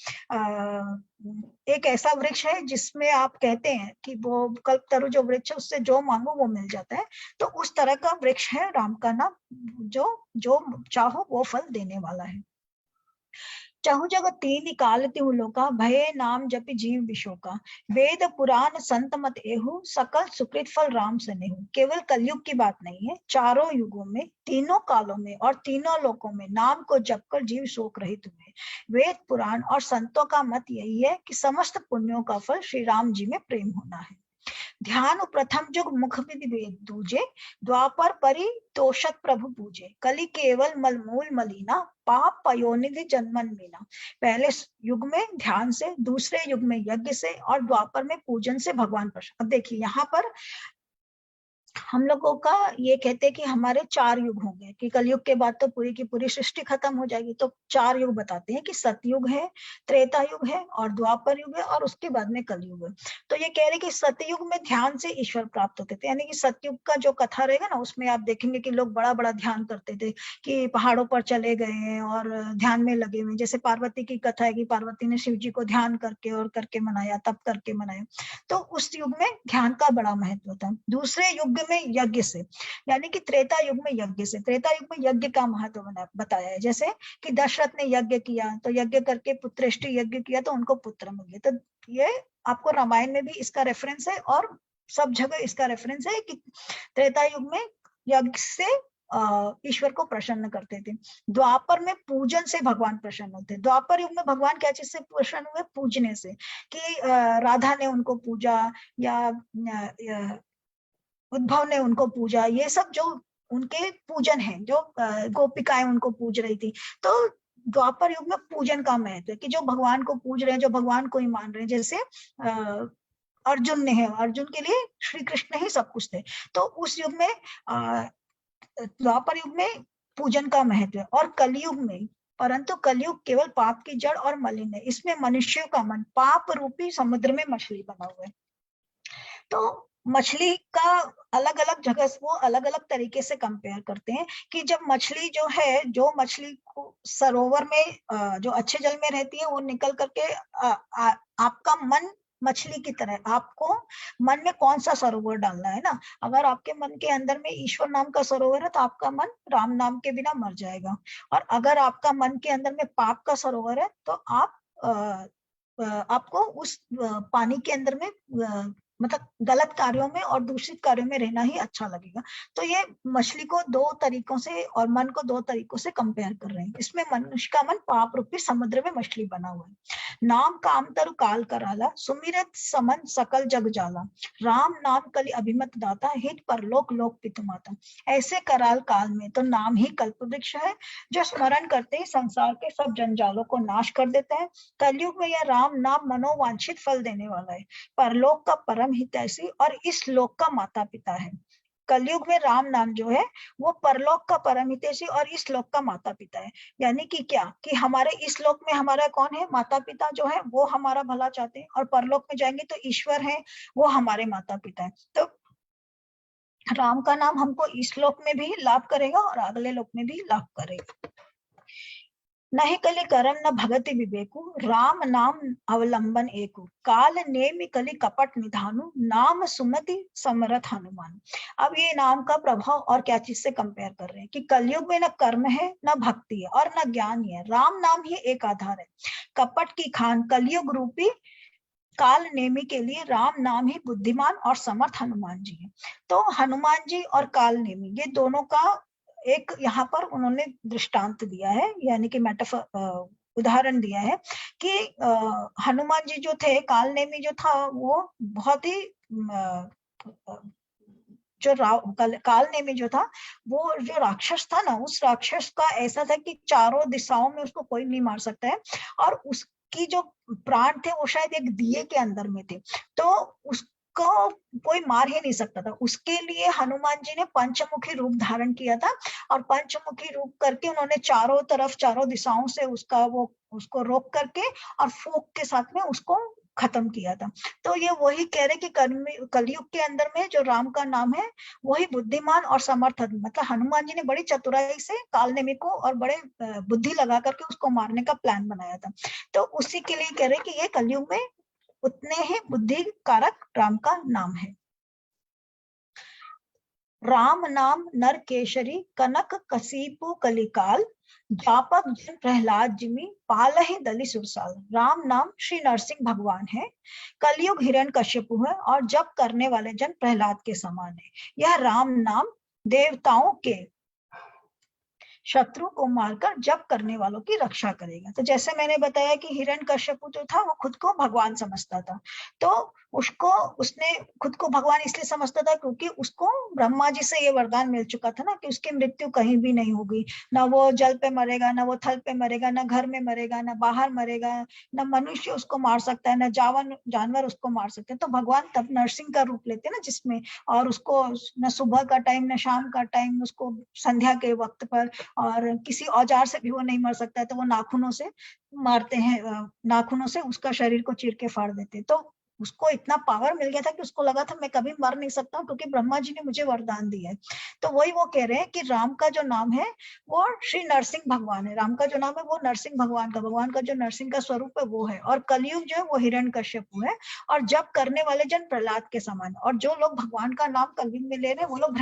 एक ऐसा वृक्ष है जिसमें आप कहते हैं कि वो कल्पतरु जो वृक्ष है उससे जो मांगो वो मिल जाता है। तो उस तरह का वृक्ष है राम का नाम, जो जो चाहो वो फल देने वाला है। चहु जग तीन काल तिहु लोका, भय नाम जपि जीव विशोका। वेद पुराण संत मत एहु, सकल सुकृत फल राम से नेहु। केवल कलयुग की बात नहीं है, चारों युगों में, तीनों कालों में और तीनों लोकों में नाम को जपकर जीव शोक रहित हुए। वेद पुराण और संतों का मत यही है कि समस्त पुण्यों का फल श्री राम जी में प्रेम होना है। ध्यान प्रथम जुग मुख विधि वेद दूजे, द्वापर परि तोषक प्रभु पूजे। कलि केवल मलमूल मलीना, पाप पयोनिधि जन्मन मीना। पहले युग में ध्यान से, दूसरे युग में यज्ञ से और द्वापर में पूजन से भगवान प्रसन्न। अब देखिए यहाँ पर हम लोगों का ये कहते हैं कि हमारे 4 युग होंगे, कि कलयुग के बाद तो पूरी की पूरी सृष्टि खत्म हो जाएगी। तो 4 युग बताते हैं कि सतयुग है, त्रेता युग है और द्वापर युग है और उसके बाद में कलयुग है। तो ये कह रहे हैं कि सतयुग में ध्यान से ईश्वर प्राप्त होते थे, यानी कि सतयुग का जो कथा रहेगा ना उसमें आप देखेंगे कि लोग बड़ा बड़ा ध्यान करते थे, कि पहाड़ों पर चले गए और ध्यान में लगे हुए। जैसे पार्वती की कथा है कि पार्वती ने शिव जी को ध्यान करके और करके मनाया, तप करके मनाया। तो उस युग में ध्यान का बड़ा महत्व था। दूसरे युग में में यज्ञ से, यानी कि त्रेता युग में यज्ञ से। त्रेता युग में यज्ञ का महत्व बताया है, जैसे कि दशरथ ने यज्ञ किया तो यज्ञ करके पुत्रेष्टि यज्ञ किया तो उनको पुत्र मिले। तो ये आपको रामायण में भी इसका रेफरेंस है और सब जगह इसका रेफरेंस है कि त्रेता युग में यज्ञ से ईश्वर को प्रसन्न करते थे। द्वापर में पूजन से भगवान प्रसन्न होते। द्वापर युग में भगवान क्या चीज से प्रसन्न हुए? पूजने से, कि राधा ने उनको पूजा या उद्धव ने उनको पूजा, ये सब जो उनके पूजन है, जो गोपिकाएं उनको पूज रही थी। तो द्वापर युग में पूजन का महत्व है कि जो भगवान को पूज रहे हैं, जो भगवान को ही मान रहे हैं। जैसे अर्जुन ने है, अर्जुन के लिए श्री कृष्ण ही सब कुछ थे। तो उस युग में द्वापर युग में पूजन का महत्व है। और कलयुग में, परंतु कलयुग केवल पाप की जड़ और मलिन है। इसमें मनुष्यों का मन पाप रूपी समुद्र में मछली बना हुआ है। तो मछली का अलग अलग जगह वो अलग अलग तरीके से कंपेयर करते हैं कि जब मछली जो है, जो मछली को सरोवर में जो अच्छे जल में रहती है, वो निकल करके आपका मन मछली की तरह, आपको मन में कौन सा सरोवर डालना है ना। अगर आपके मन के अंदर में ईश्वर नाम का सरोवर है तो आपका मन राम नाम के बिना मर जाएगा। और अगर आपका मन के अंदर में पाप का सरोवर है तो आपको उस पानी के अंदर में मतलब गलत कार्यों में और दूषित कार्यों में रहना ही अच्छा लगेगा। तो ये मछली को दो तरीकों से और मन को दो तरीकों से कंपेयर कर रहे हैं। इसमें मनुष्य का मन पाप रूपी समुद्र में मछली बना हुआ है। नाम काम तरु काल कराला, सुमिरत समन सकल जग जाला, राम नाम कलि अभिमत दाता, हित परलोक लोक पितु माता। ऐसे कराल काल में तो नाम ही कल्प वृक्ष है, जो स्मरण करते ही संसार के सब जंजालों को नाश कर देता है। कलयुग में यह राम नाम मनोवांछित फल देने वाला है, परलोक का परम हितैषी और इस लोक का माता पिता है। कलयुग में राम नाम जो है वो परलोक का परम हितैषी और इस लोक का माता पिता है। यानी कि क्या, कि हमारे इस लोक में हमारा कौन है? माता पिता जो है वो हमारा भला चाहते हैं, और परलोक में जाएंगे तो ईश्वर है, वो हमारे माता पिता है। तो राम का नाम हमको इस लोक में भी लाभ करेगा और अगले लोक में भी लाभ करेगा। नहीं कलि करम न भगति विवेकु, राम नाम अवलंबन एकु, काल नेमि कलि कपट निधानु, नाम सुमति समरथ हनुमान। अब ये नाम का प्रभाव और क्या चीज से कंपेयर कर रहे हैं कि कलयुग में न कर्म है, न भक्ति है और न ज्ञान ही है, राम नाम ही एक आधार है। कपट की खान कलयुग रूपी काल नेमी के लिए राम नाम ही बुद्धिमान और समर्थ हनुमान जी है। तो हनुमान जी और काल नेमी, ये दोनों का एक यहाँ पर उन्होंने दृष्टांत दिया है, यानी कि उदाहरण दिया है कि हनुमान जी जो थे, काल नेमी जो था वो बहुत ही जो काल नेमी जो था, वो जो राक्षस था ना, उस राक्षस का ऐसा था कि चारों दिशाओं में उसको कोई नहीं मार सकता है। और उसकी जो प्राण थे वो शायद एक दिए के अंदर में थे, तो उसको कोई मार ही नहीं सकता था। उसके लिए हनुमान जी ने पंचमुखी रूप धारण किया था, और पंचमुखी रूप करके उन्होंने चारों तरफ, चारों दिशाओं से उसको रोक करके और फूंक के साथ में उसको खत्म किया था। तो ये वही कह रहे कि कलयुग के अंदर में जो राम का नाम है वही बुद्धिमान और समर्थ, मतलब हनुमान जी ने बड़ी चतुराई से कालनेमी को और बड़े बुद्धि लगा करके उसको मारने का प्लान बनाया था। तो उसी के लिए कह रहे कि ये कलयुग में उतने ही बुद्धि कारक राम का नाम है। राम नाम नर केशरी कनक कसीपु कलिकाल, जापक जन प्रहलाद जिमि पालहि दलि सुरसाल। राम नाम श्री नरसिंह भगवान है, कलयुग हिरण्यकश्यपु है और जप करने वाले जन प्रहलाद के समान है। यह राम नाम देवताओं के शत्रु को मारकर जप करने वालों की रक्षा करेगा। तो जैसे मैंने बताया कि हिरण्यकश्यपु जो था वो खुद को भगवान समझता था, तो उसने खुद को भगवान इसलिए समझता था क्योंकि उसको ब्रह्मा जी से ये वरदान मिल चुका था ना कि उसकी मृत्यु कहीं भी नहीं होगी, ना वो जल पे मरेगा, ना वो थल पे मरेगा, ना घर में मरेगा, ना बाहर मरेगा, ना मनुष्य उसको मार सकता है, ना जानवर उसको मार सकते हैं। तो भगवान तब नरसिंह का रूप लेते हैं ना, जिसमें और उसको न सुबह का टाइम न शाम का टाइम, उसको संध्या के वक्त पर, और किसी औजार से भी वो नहीं मर सकता है, तो वो नाखूनों से मारते हैं, नाखूनों से उसका शरीर को चीर के फाड़ देते हैं। तो उसको इतना पावर मिल गया था कि उसको लगा था मैं कभी मर नहीं सकता हूँ क्योंकि ब्रह्मा जी ने मुझे वरदान दिया है। तो वही वो कह रहे हैं कि राम का जो नाम है वो श्री नरसिंह भगवान है। राम का जो नाम है वो नरसिंह भगवान का जो नरसिंह का स्वरूप है वो है। और कलयुग जो है वो हिरण्यकश्यप है। और जब करने वाले जन प्रहलाद के समान। और जो लोग भगवान का नाम कलयुग में ले रहे हैं वो लोग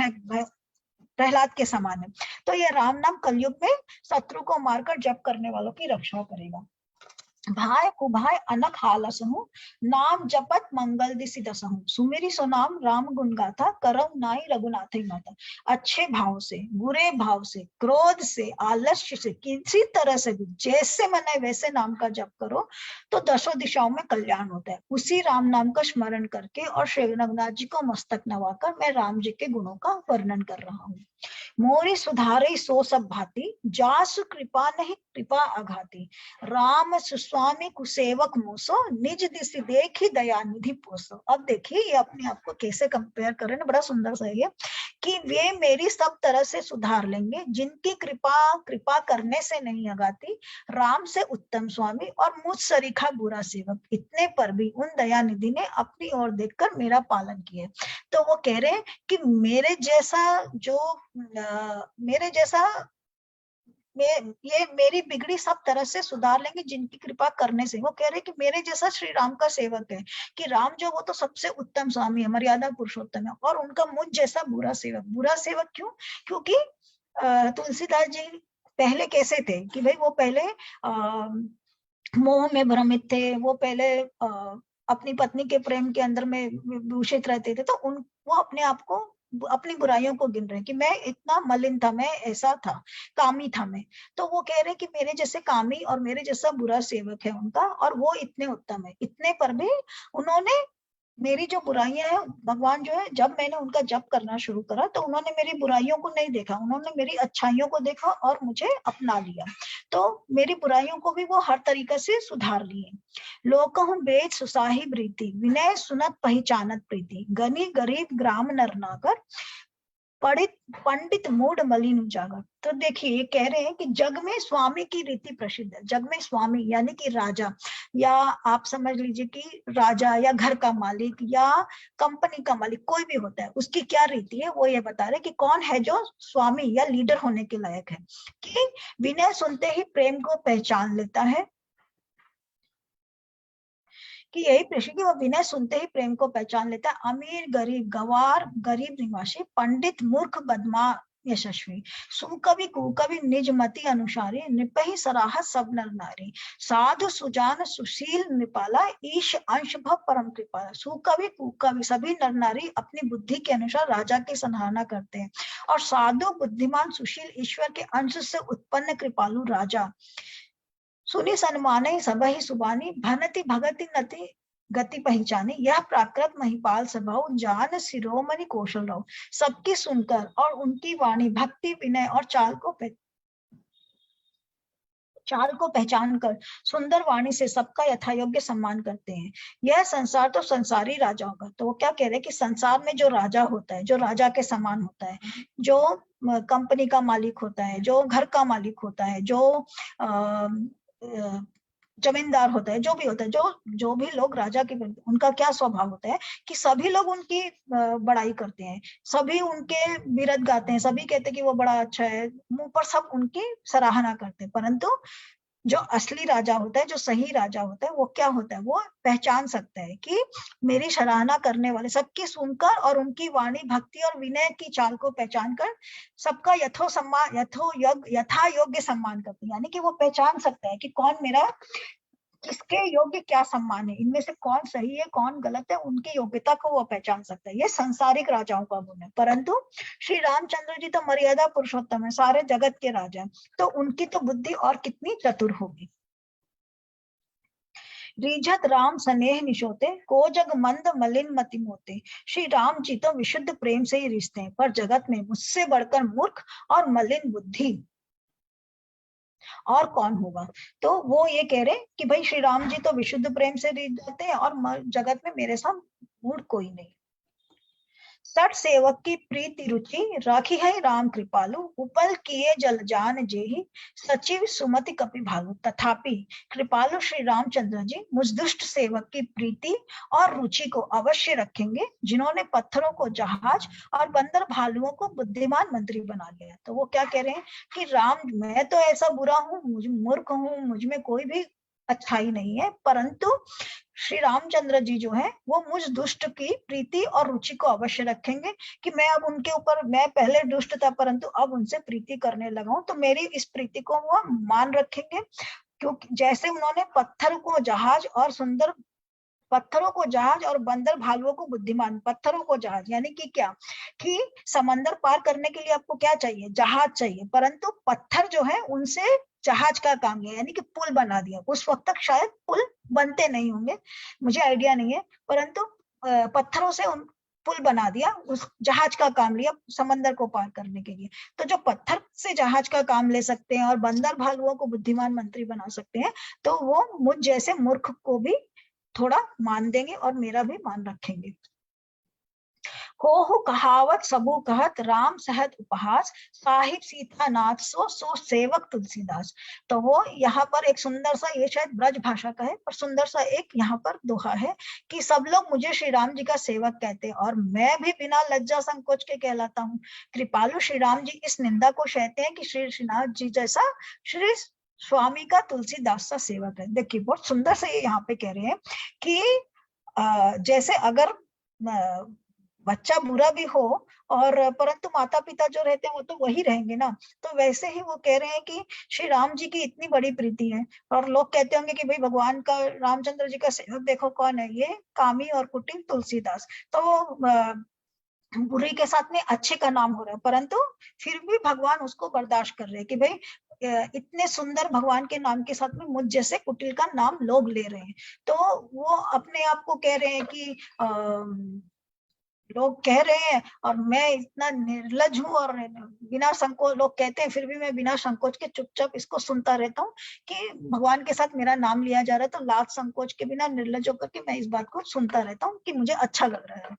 प्रहलाद के समान है। तो ये राम नाम कलयुग में शत्रु को मारकर जप करने वालों की रक्षा करेगा। भाई कुभाई अनक हालसहु नाम जपत मंगल दिसि दसहु सुमेरी सो नाम राम गुण गाथा करम नाई रघुनाथ माता। अच्छे भाव से, बुरे भाव से, क्रोध से, आलस्य से, किसी तरह से भी जैसे मने वैसे नाम का जप करो तो दसों दिशाओं में कल्याण होता है। उसी राम नाम का स्मरण करके और श्री रघुनाथ जी को मस्तक नवाकर मैं राम जी के गुणों का वर्णन कर रहा हूँ। मोरी सुधारे सो सब भांति जासु कृपा नहीं कृपा अघाती राम सुस्वामी कुसेवक मोसो निज दिशि देखी दया निधि पोसो। अब देखिए ये अपने आप को कैसे कंपेयर कर रहे हैं, बड़ा सुंदर सा है कि वे मेरी सब तरह से सुधार लेंगे जिनकी कृपा करने से नहीं अगाती, राम से उत्तम स्वामी और मुझ सरीखा बुरा सेवक, इतने पर भी उन दया निधि ने अपनी ओर देखकर मेरा पालन किया। तो वो कह रहे हैं कि मेरे जैसा ये मेरी बिगड़ी सब तरह से सुधार लेंगे जिनकी कृपा करने से। वो कह रहे कि मेरे जैसा श्री राम का सेवक है, कि राम जो वो तो सबसे उत्तम स्वामी है, मर्यादा पुरुषोत्तम है, और उनका मुझ जैसा बुरा सेवक क्यों? क्योंकि तुलसीदास जी पहले कैसे थे कि भाई वो पहले मोह में भ्रमित थे, वो पहले अपनी पत्नी के प्रेम के अंदर में दूषित रहते थे, तो वो अपने आप को अपनी बुराइयों को गिन रहे कि मैं इतना मलिन था, मैं ऐसा था, कामी था मैं। तो वो कह रहे कि मेरे जैसे कामी और मेरे जैसा बुरा सेवक है उनका, और वो इतने उत्तम है, इतने पर भी उन्होंने मेरी जो बुराइयां हैं, भगवान जो है जब मैंने उनका जप करना शुरू करा तो उन्होंने मेरी बुराइयों को नहीं देखा, उन्होंने मेरी अच्छाइयों को देखा और मुझे अपना लिया। तो मेरी बुराइयों को भी वो हर तरीके से सुधार लिए। लोकहु बेद सुसाही प्रीति विनय सुनत पहचानत प्रीति गनी गरीब ग्राम नर नागर पंडित मूड मलिन उजागर। तो देखिए ये कह रहे हैं कि जग में स्वामी की रीति प्रसिद्ध है। जग में स्वामी यानी कि राजा, या आप समझ लीजिए कि राजा या घर का मालिक या कंपनी का मालिक कोई भी होता है, उसकी क्या रीति है वो ये बता रहे कि कौन है जो स्वामी या लीडर होने के लायक है। कि विनय सुनते ही प्रेम को पहचान लेता है, कि यही प्रश्न कि वो विनय सुनते ही प्रेम को पहचान लेता है। अमीर गरीब गवार गरीब निवासी पंडित मूर्ख बदमा यशस्वी सुकवि कुकवि निज मति अनुसारी निपहि सराहत सब नर नारी साधु सुजान सुशील निपाला ईश अंश भव परम कृपाला। सुकवि कुकवि सभी नर नारी अपनी बुद्धि के अनुसार राजा की सराहना करते हैं, और साधु बुद्धिमान सुशील ईश्वर के अंश से उत्पन्न कृपालु राजा सुनी सन्माने सबहि सुबानी भनति भगति नति गति पहचानी यह प्राकृत महिपाल स्वभाव जान शिरोमणि कौशल रहो। सबकी सुनकर और उनकी वाणी भक्ति विनय और चाल को पहचान कर सुंदर वाणी से सबका यथायोग्य सम्मान करते हैं। यह संसार तो संसारी राजाओं का। तो वो क्या कह रहे हैं कि संसार में जो राजा होता है, जो राजा के समान होता है, जो कंपनी का मालिक होता है, जो घर का मालिक होता है, जो जमींदार होता है, जो भी होता है, जो भी लोग राजा के, उनका क्या स्वभाव होता है कि सभी लोग उनकी बड़ाई करते हैं, सभी उनके बिरद गाते हैं, सभी कहते हैं कि वो बड़ा अच्छा है, मुंह पर सब उनकी सराहना करते हैं। परंतु जो असली राजा होता है, जो सही राजा होता है, वो क्या होता है, वो पहचान सकता है कि मेरी सराहना करने वाले सबकी सुनकर और उनकी वाणी भक्ति और विनय की चाल को पहचान कर सबका यथा योग्य सम्मान करते हैं। यानी कि वो पहचान सकता है कि कौन मेरा, किसके योग्य क्या सम्मान है, इनमें से कौन सही है कौन गलत है, उनकी योग्यता को वो पहचान सकता है। ये सांसारिक राजाओं का गुण है। परंतु श्री रामचंद्र जी तो मर्यादा पुरुषोत्तम है, सारे जगत के राजा हैं, तो उनकी तो बुद्धि और कितनी चतुर होगी। रीझत राम स्नेह निशोते को जग मंद मलिन मति मोते। श्री राम जी तो विशुद्ध प्रेम से ही रिश्ते हैं, पर जगत में मुझसे बढ़कर मूर्ख और मलिन बुद्धि और कौन होगा। तो वो ये कह रहे कि भाई श्री राम जी तो विशुद्ध प्रेम से रिझते हैं और जगत में मेरे साथ मूर्ख कोई नहीं। सठ सेवक की प्रीति रुचि, राखी है राम कृपालु, उपल किए जल जान जेहि, सचिव सुमति कपि भालु। तथापि कृपालु श्री रामचंद्र जी मुझ दुष्ट सेवक की प्रीति और रुचि को अवश्य रखेंगे, जिन्होंने पत्थरों को जहाज और बंदर भालुओं को बुद्धिमान मंत्री बना लिया। तो वो क्या कह रहे हैं कि राम, मैं तो ऐसा बुरा हूं, मुझ मूर्ख हूं, मुझ में कोई भी अच्छाई नहीं है, परंतु श्री रामचंद्र जी जो है वो मुझ दुष्ट की प्रीति और रुचि को अवश्य रखेंगे, कि मैं अब उनके ऊपर, मैं पहले दुष्ट था परंतु अब उनसे प्रीति करने लगा हूं, तो मेरी इस प्रीति को वो मान रखेंगे। क्योंकि जैसे उन्होंने पत्थरों को जहाज और बंदर भालुओं को बुद्धिमान, पत्थरों को जहाज यानी कि क्या, कि समंदर पार करने के लिए आपको क्या चाहिए, जहाज चाहिए, परंतु पत्थर जो है उनसे जहाज का काम लिया, यानी कि पुल बना दिया। उस वक्त तक शायद पुल बनते नहीं होंगे, मुझे आइडिया नहीं है, परंतु पत्थरों से उन पुल बना दिया, उस जहाज का काम लिया समंदर को पार करने के लिए। तो जो पत्थर से जहाज का काम ले सकते हैं और बंदर भालुओं को बुद्धिमान मंत्री बना सकते हैं, तो वो मुझ जैसे मूर्ख को भी थोड़ा मान देंगे और मेरा भी मान रखेंगे। हो कहावत सबू कहत, राम सहत उपहास, साहिब सीता नाथ सो सेवक तुलसीदास। तो वो यहाँ पर एक सुंदर सा, ये शायद ब्रज भाषा का है, पर सुंदर सा एक यहाँ पर दोहा है कि सब लोग मुझे श्री राम जी का सेवक कहते हैं और मैं भी बिना लज्जा संकोच के कहलाता हूँ। कृपालु श्री राम जी इस निंदा को सहते हैं कि श्री श्रीनाथ जी जैसा श्री स्वामी का तुलसीदास सा सेवक है। देखिए बहुत सुंदर से ये यहाँ पे कह रहे हैं कि जैसे अगर बच्चा बुरा भी हो और परंतु माता पिता जो रहते हैं वो तो वही रहेंगे ना, तो वैसे ही वो कह रहे हैं कि श्री राम जी की इतनी बड़ी प्रीति है। और लोग कहते होंगे कि भाई भगवान का, रामचंद्र जी का सेवक देखो कौन है, ये कामी और कुटिल तुलसीदास। तो बुरी के साथ में अच्छे का नाम हो रहा है, परंतु फिर भी भगवान उसको बर्दाश्त कर रहे हैं कि भाई इतने सुंदर भगवान के नाम के साथ में मुझ जैसे कुटिल का नाम लोग ले रहे हैं। तो वो अपने आप को कह रहे हैं कि लोग कह रहे हैं और मैं इतना निर्लज हूं, और बिना संकोच, लोग कहते हैं फिर भी मैं बिना संकोच के चुपचाप इसको सुनता रहता हूँ कि भगवान के साथ मेरा नाम लिया जा रहा है, तो लाज संकोच के बिना निर्लज होकर के मैं इस बात को सुनता रहता हूँ कि मुझे अच्छा लग रहा है।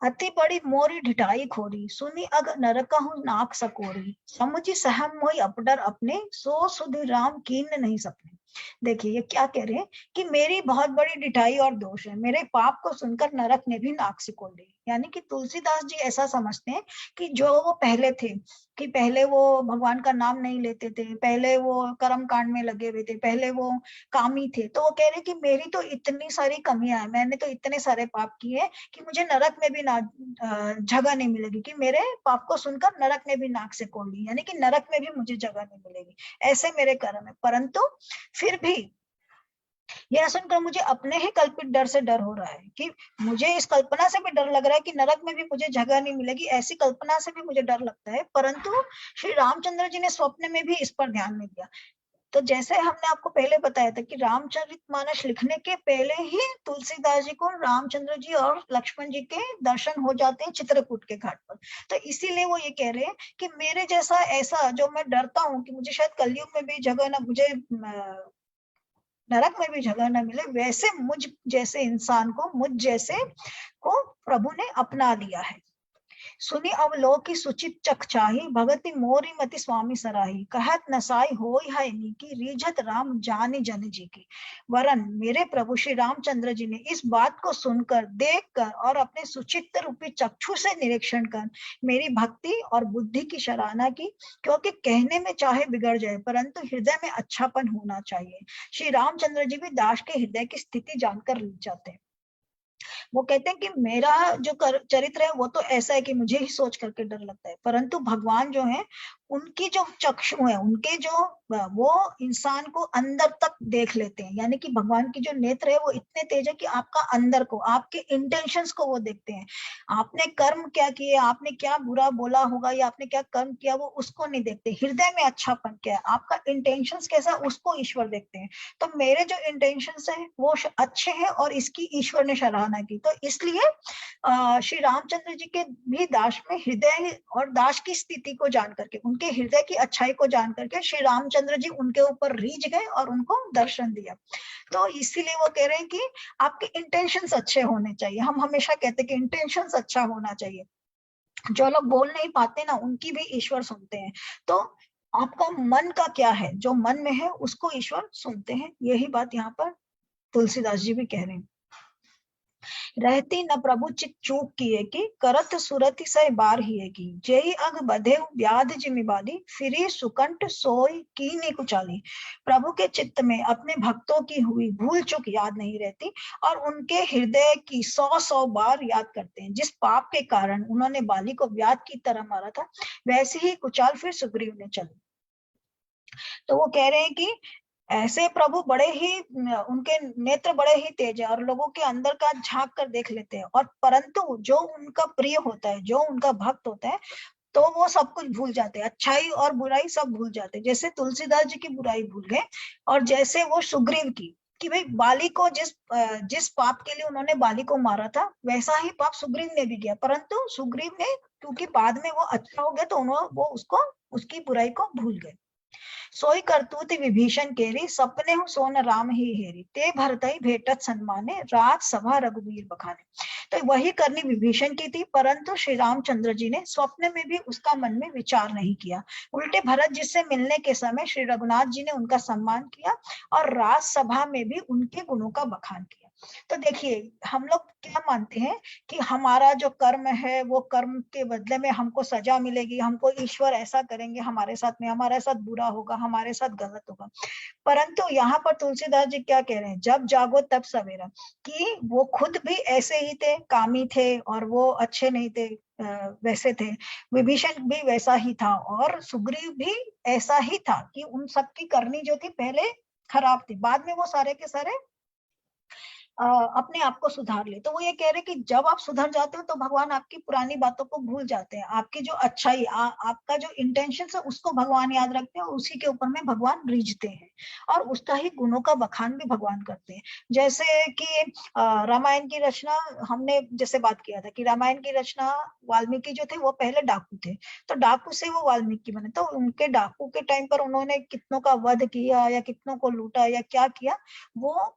अति बड़ी मोरी ढिठाई खोरी, सुनी अग नरकहु नाक सकोरी, समुझी सहम मोहि अपडर अपने, सो सुधि राम कीन नहीं सपने। देखिए ये क्या कह रहे हैं कि मेरी बहुत बड़ी ढिठाई और दोष है, मेरे पाप को सुनकर नरक ने भी नाक सिकोड़ ली। यानी कि तुलसीदास जी ऐसा समझते हैं कि जो वो पहले थे, कि पहले वो भगवान का नाम नहीं लेते थे, पहले वो कर्म कांड में लगे हुए थे, पहले वो कामी थे, तो वो कह रहे कि मेरी तो इतनी सारी कमियां हैं, मैंने तो इतने सारे पाप किए कि मुझे नरक में भी ना जगह नहीं मिलेगी, कि मेरे पाप को सुनकर नरक ने भी नाक से कोड़ ली, यानी कि नरक में भी मुझे जगह नहीं मिलेगी, ऐसे मेरे कर्म है। परंतु फिर भी यह सुनकर मुझे अपने ही कल्पित डर से डर हो रहा है, कि मुझे इस कल्पना से भी डर लग रहा है कि नरक में भी मुझे जगह नहीं मिलेगी, ऐसी कल्पना से भी मुझे डर लगता है, परंतु श्री रामचंद्र जी ने स्वप्न में भी इस पर ध्यान नहीं दिया। तो जैसे हमने आपको पहले बताया था कि रामचरितमानस लिखने के पहले ही तुलसीदास जी को रामचंद्र जी और लक्ष्मण जी के दर्शन हो जाते हैं चित्रकूट के घाट पर। तो इसीलिए वो ये कह रहे हैं कि मेरे जैसा ऐसा, जो मैं डरता हूँ कि मुझे शायद कलयुग में भी जगह ना, मुझे नरक में भी जगह न मिले, वैसे मुझ जैसे इंसान को, मुझ जैसे को प्रभु ने अपना लिया है। सुनी अवलोकी सुचित चकचाही, भगति मोरी मति स्वामी सराही, कहत नसाई होई है नीकी, रीझत राम जाने जन जी की। वरन मेरे प्रभु श्री रामचंद्र जी ने इस बात को सुनकर, देखकर और अपने सुचित्त रूपी चक्षु से निरीक्षण कर मेरी भक्ति और बुद्धि की सराहना की, क्योंकि कहने में चाहे बिगड़ जाए परंतु हृदय में अच्छापन होना चाहिए। श्री रामचंद्र जी भी दास के हृदय की स्थिति जानकर लिख जाते हैं। वो कहते हैं कि मेरा जो चरित्र है वो तो ऐसा है कि मुझे ही सोच करके डर लगता है, परंतु भगवान जो है उनकी जो चक्षु है, उनके जो, वो इंसान को अंदर तक देख लेते हैं, यानी कि भगवान की जो नेत्र है वो इतने तेज है कि आपका अंदर को, आपके इंटेंशंस को वो देखते हैं। आपने कर्म क्या किए, आपने क्या बुरा बोला होगा या आपने क्या कर्म किया, वो उसको नहीं देखते, हृदय में अच्छापन क्या है, आपका इंटेंशंस कैसा, उसको ईश्वर देखते हैं। तो मेरे जो इंटेंशंस है वो अच्छे हैं और इसकी ईश्वर ने सराहना की, तो इसलिए श्री रामचंद्र जी के भी दास में हृदय और दास की स्थिति को जान करके, उनके हृदय की अच्छाई को जान करके श्री रामचंद्र जी उनके ऊपर रीझ गए और उनको दर्शन दिया। तो इसीलिए वो कह रहे हैं कि आपके इंटेंशंस अच्छे होने चाहिए। हम हमेशा कहते हैं कि इंटेंशंस अच्छा होना चाहिए। जो लोग बोल नहीं पाते ना, उनकी भी ईश्वर सुनते हैं। तो आपका मन का क्या है, जो मन में है उसको ईश्वर सुनते हैं। यही बात यहाँ पर तुलसीदास जी भी कह रहे हैं। रहती न प्रभु चित चूक किए की, करत सुरति सै बार हिए की, जेहि अग बधे व्याध जिमिबादी, फिरी सुकंठ सोई कीनी कुचाली। प्रभु के चित्त में अपने भक्तों की हुई भूल चूक याद नहीं रहती और उनके हृदय की 100 बार याद करते हैं। जिस पाप के कारण उन्होंने बाली को व्याध की तरह मारा था, वैसे ही कुचाल फिर सुग्रीव ने चली। तो वो कह रहे हैं कि ऐसे प्रभु बड़े ही, उनके नेत्र बड़े ही तेज है और लोगों के अंदर का झांक कर देख लेते हैं, और परंतु जो उनका प्रिय होता है, जो उनका भक्त होता है, तो वो सब कुछ भूल जाते हैं, अच्छाई और बुराई सब भूल जाते हैं। जैसे तुलसीदास जी की बुराई भूल गए, और जैसे वो सुग्रीव की, कि भाई बाली को जिस पाप के लिए उन्होंने बाली को मारा था, वैसा ही पाप सुग्रीव ने भी किया, परंतु सुग्रीव ने, क्योंकि बाद में वो अच्छा हो गया, तो उन्होंने वो उसको, उसकी बुराई को भूल गए। सोई करतूत विभीषण केरी, सपने हूँ सोन राम ही हेरी, ते भरतई भेटत सन्माने, राज सभा रघुवीर बखाने। तो वही करनी विभीषण की थी, परंतु श्री रामचंद्र जी ने स्वप्न में भी उसका मन में विचार नहीं किया। उल्टे भरत जी से मिलने के समय श्री रघुनाथ जी ने उनका सम्मान किया और राज सभा में भी उनके गुणों का बखान किया। तो देखिए, हम लोग क्या मानते हैं कि हमारा जो कर्म है, वो कर्म के बदले में हमको सजा मिलेगी, हमको ईश्वर ऐसा करेंगे हमारे साथ में, हमारे साथ बुरा होगा, हमारे साथ गलत होगा। परंतु यहाँ पर तुलसीदास जी क्या कह रहे हैं, जब जागो तब सवेरा, कि वो खुद भी ऐसे ही थे, कामी थे, और वो अच्छे नहीं थे, वैसे थे। विभीषण भी वैसा ही था, और सुग्रीव भी ऐसा ही था, कि उन सबकी करनी जो थी पहले खराब थी, बाद में वो सारे के सारे अपने आप को सुधार ले। तो वो ये कह रहे कि जब आप सुधर जाते हो, तो भगवान आपकी पुरानी बातों को भूल जाते हैं, आपकी जो अच्छाई, आपका जो इंटेंशन है, उसको भगवान याद रखते हैं, और उसी के ऊपर में भगवान रिझते हैं, और उसका ही गुणों का बखान भी भगवान करते हैं। जैसे कि रामायण की रचना, हमने जैसे बात किया था कि रामायण की रचना वाल्मीकि जो थे, वो पहले डाकू थे, तो डाकू से वो वाल्मीकि बने। तो उनके डाकू के टाइम पर उन्होंने कितनों का वध किया, या कितनों को लूटा, या क्या किया, वो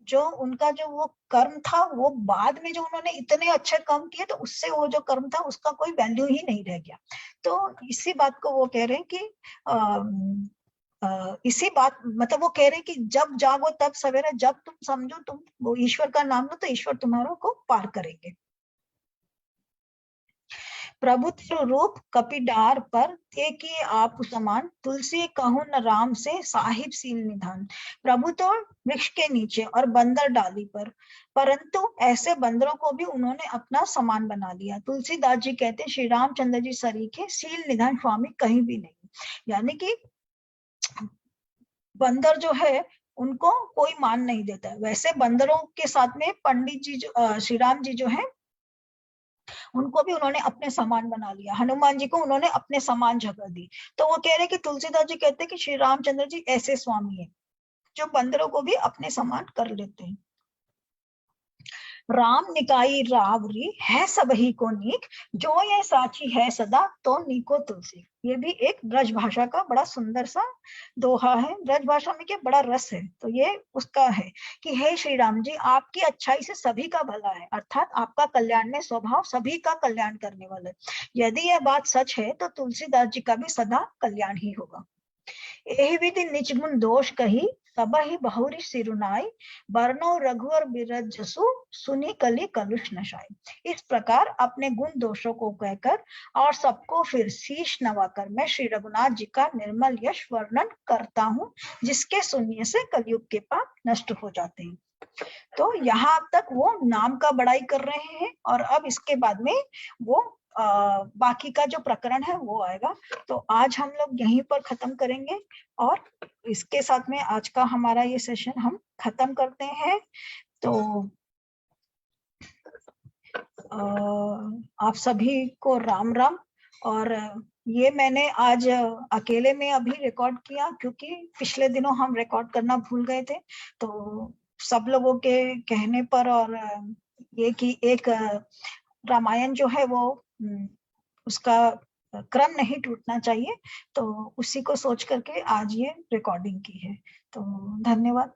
जो उनका जो वो कर्म था, वो बाद में जो उन्होंने इतने अच्छे कर्म किए, तो उससे वो जो कर्म था, उसका कोई वैल्यू ही नहीं रह गया। तो इसी बात को वो कह रहे हैं कि इसी बात, मतलब वो कह रहे हैं कि जब जागो तब सवेरा, जब तुम समझो, तुम वो ईश्वर का नाम लो, तो ईश्वर तुम्हारों को पार करेंगे। प्रभु तिरु रूप कपिडार पर, ते किए आप समान, तुलसी कहूं न राम से, साहिब सील निधान। प्रभु तो वृक्ष के नीचे और बंदर डाली पर, परंतु ऐसे बंदरों को भी उन्होंने अपना समान बना लिया। तुलसीदास जी कहते, श्री रामचंद्र जी सरीखे, सील निधान स्वामी कहीं भी नहीं। यानी कि बंदर जो है, उनको कोई मान नहीं देता है। वैसे बंदरों के साथ में पंडित जी जो श्री राम जी जो है, उनको भी उन्होंने अपने समान बना लिया। हनुमान जी को उन्होंने अपने समान जगह दी। तो वो कह रहे कि तुलसीदास जी कहते हैं कि श्री रामचंद्र जी ऐसे स्वामी है, जो बंदरों को भी अपने समान कर लेते हैं। राम निकाई रावरी है सबही को नीक, जो ये साची है सदा, तो नीको तुलसी। ये भी एक ब्रज भाषा का बड़ा सुंदर सा दोहा है। ब्रज भाषा में क्या बड़ा रस है, तो ये उसका है कि हे श्री राम जी, आपकी अच्छाई से सभी का भला है, अर्थात आपका कल्याण में स्वभाव सभी का कल्याण करने वाला है। यदि यह बात सच है, तो तुलसीदास जी का भी सदा कल्याण ही होगा। एहि विधि निज गुण दोष कही, सबहि बहुरी सिरुनाई, बरनो रघुवर बिरज जसु, सुनी कली कलुष नशाई। इस प्रकार अपने गुण दोषों को कहकर और सबको फिर शीश नवाकर मैं श्री रघुनाथ जी का निर्मल यश वर्णन करता हूँ, जिसके सुनने से कलयुग के पाप नष्ट हो जाते हैं। तो यहाँ तक वो नाम का बड़ाई कर रहे हैं, और अब इसके बाद में वो बाकी का जो प्रकरण है वो आएगा। तो आज हम लोग यहीं पर खत्म करेंगे, और इसके साथ में आज का हमारा ये सेशन हम खत्म करते हैं। तो आप सभी को राम राम। और ये मैंने आज अकेले में अभी रिकॉर्ड किया, क्योंकि पिछले दिनों हम रिकॉर्ड करना भूल गए थे। तो सब लोगों के कहने पर और ये कि एक रामायण जो है वो उसका क्रम नहीं टूटना चाहिए, तो उसी को सोच करके आज ये रिकॉर्डिंग की है। तो धन्यवाद।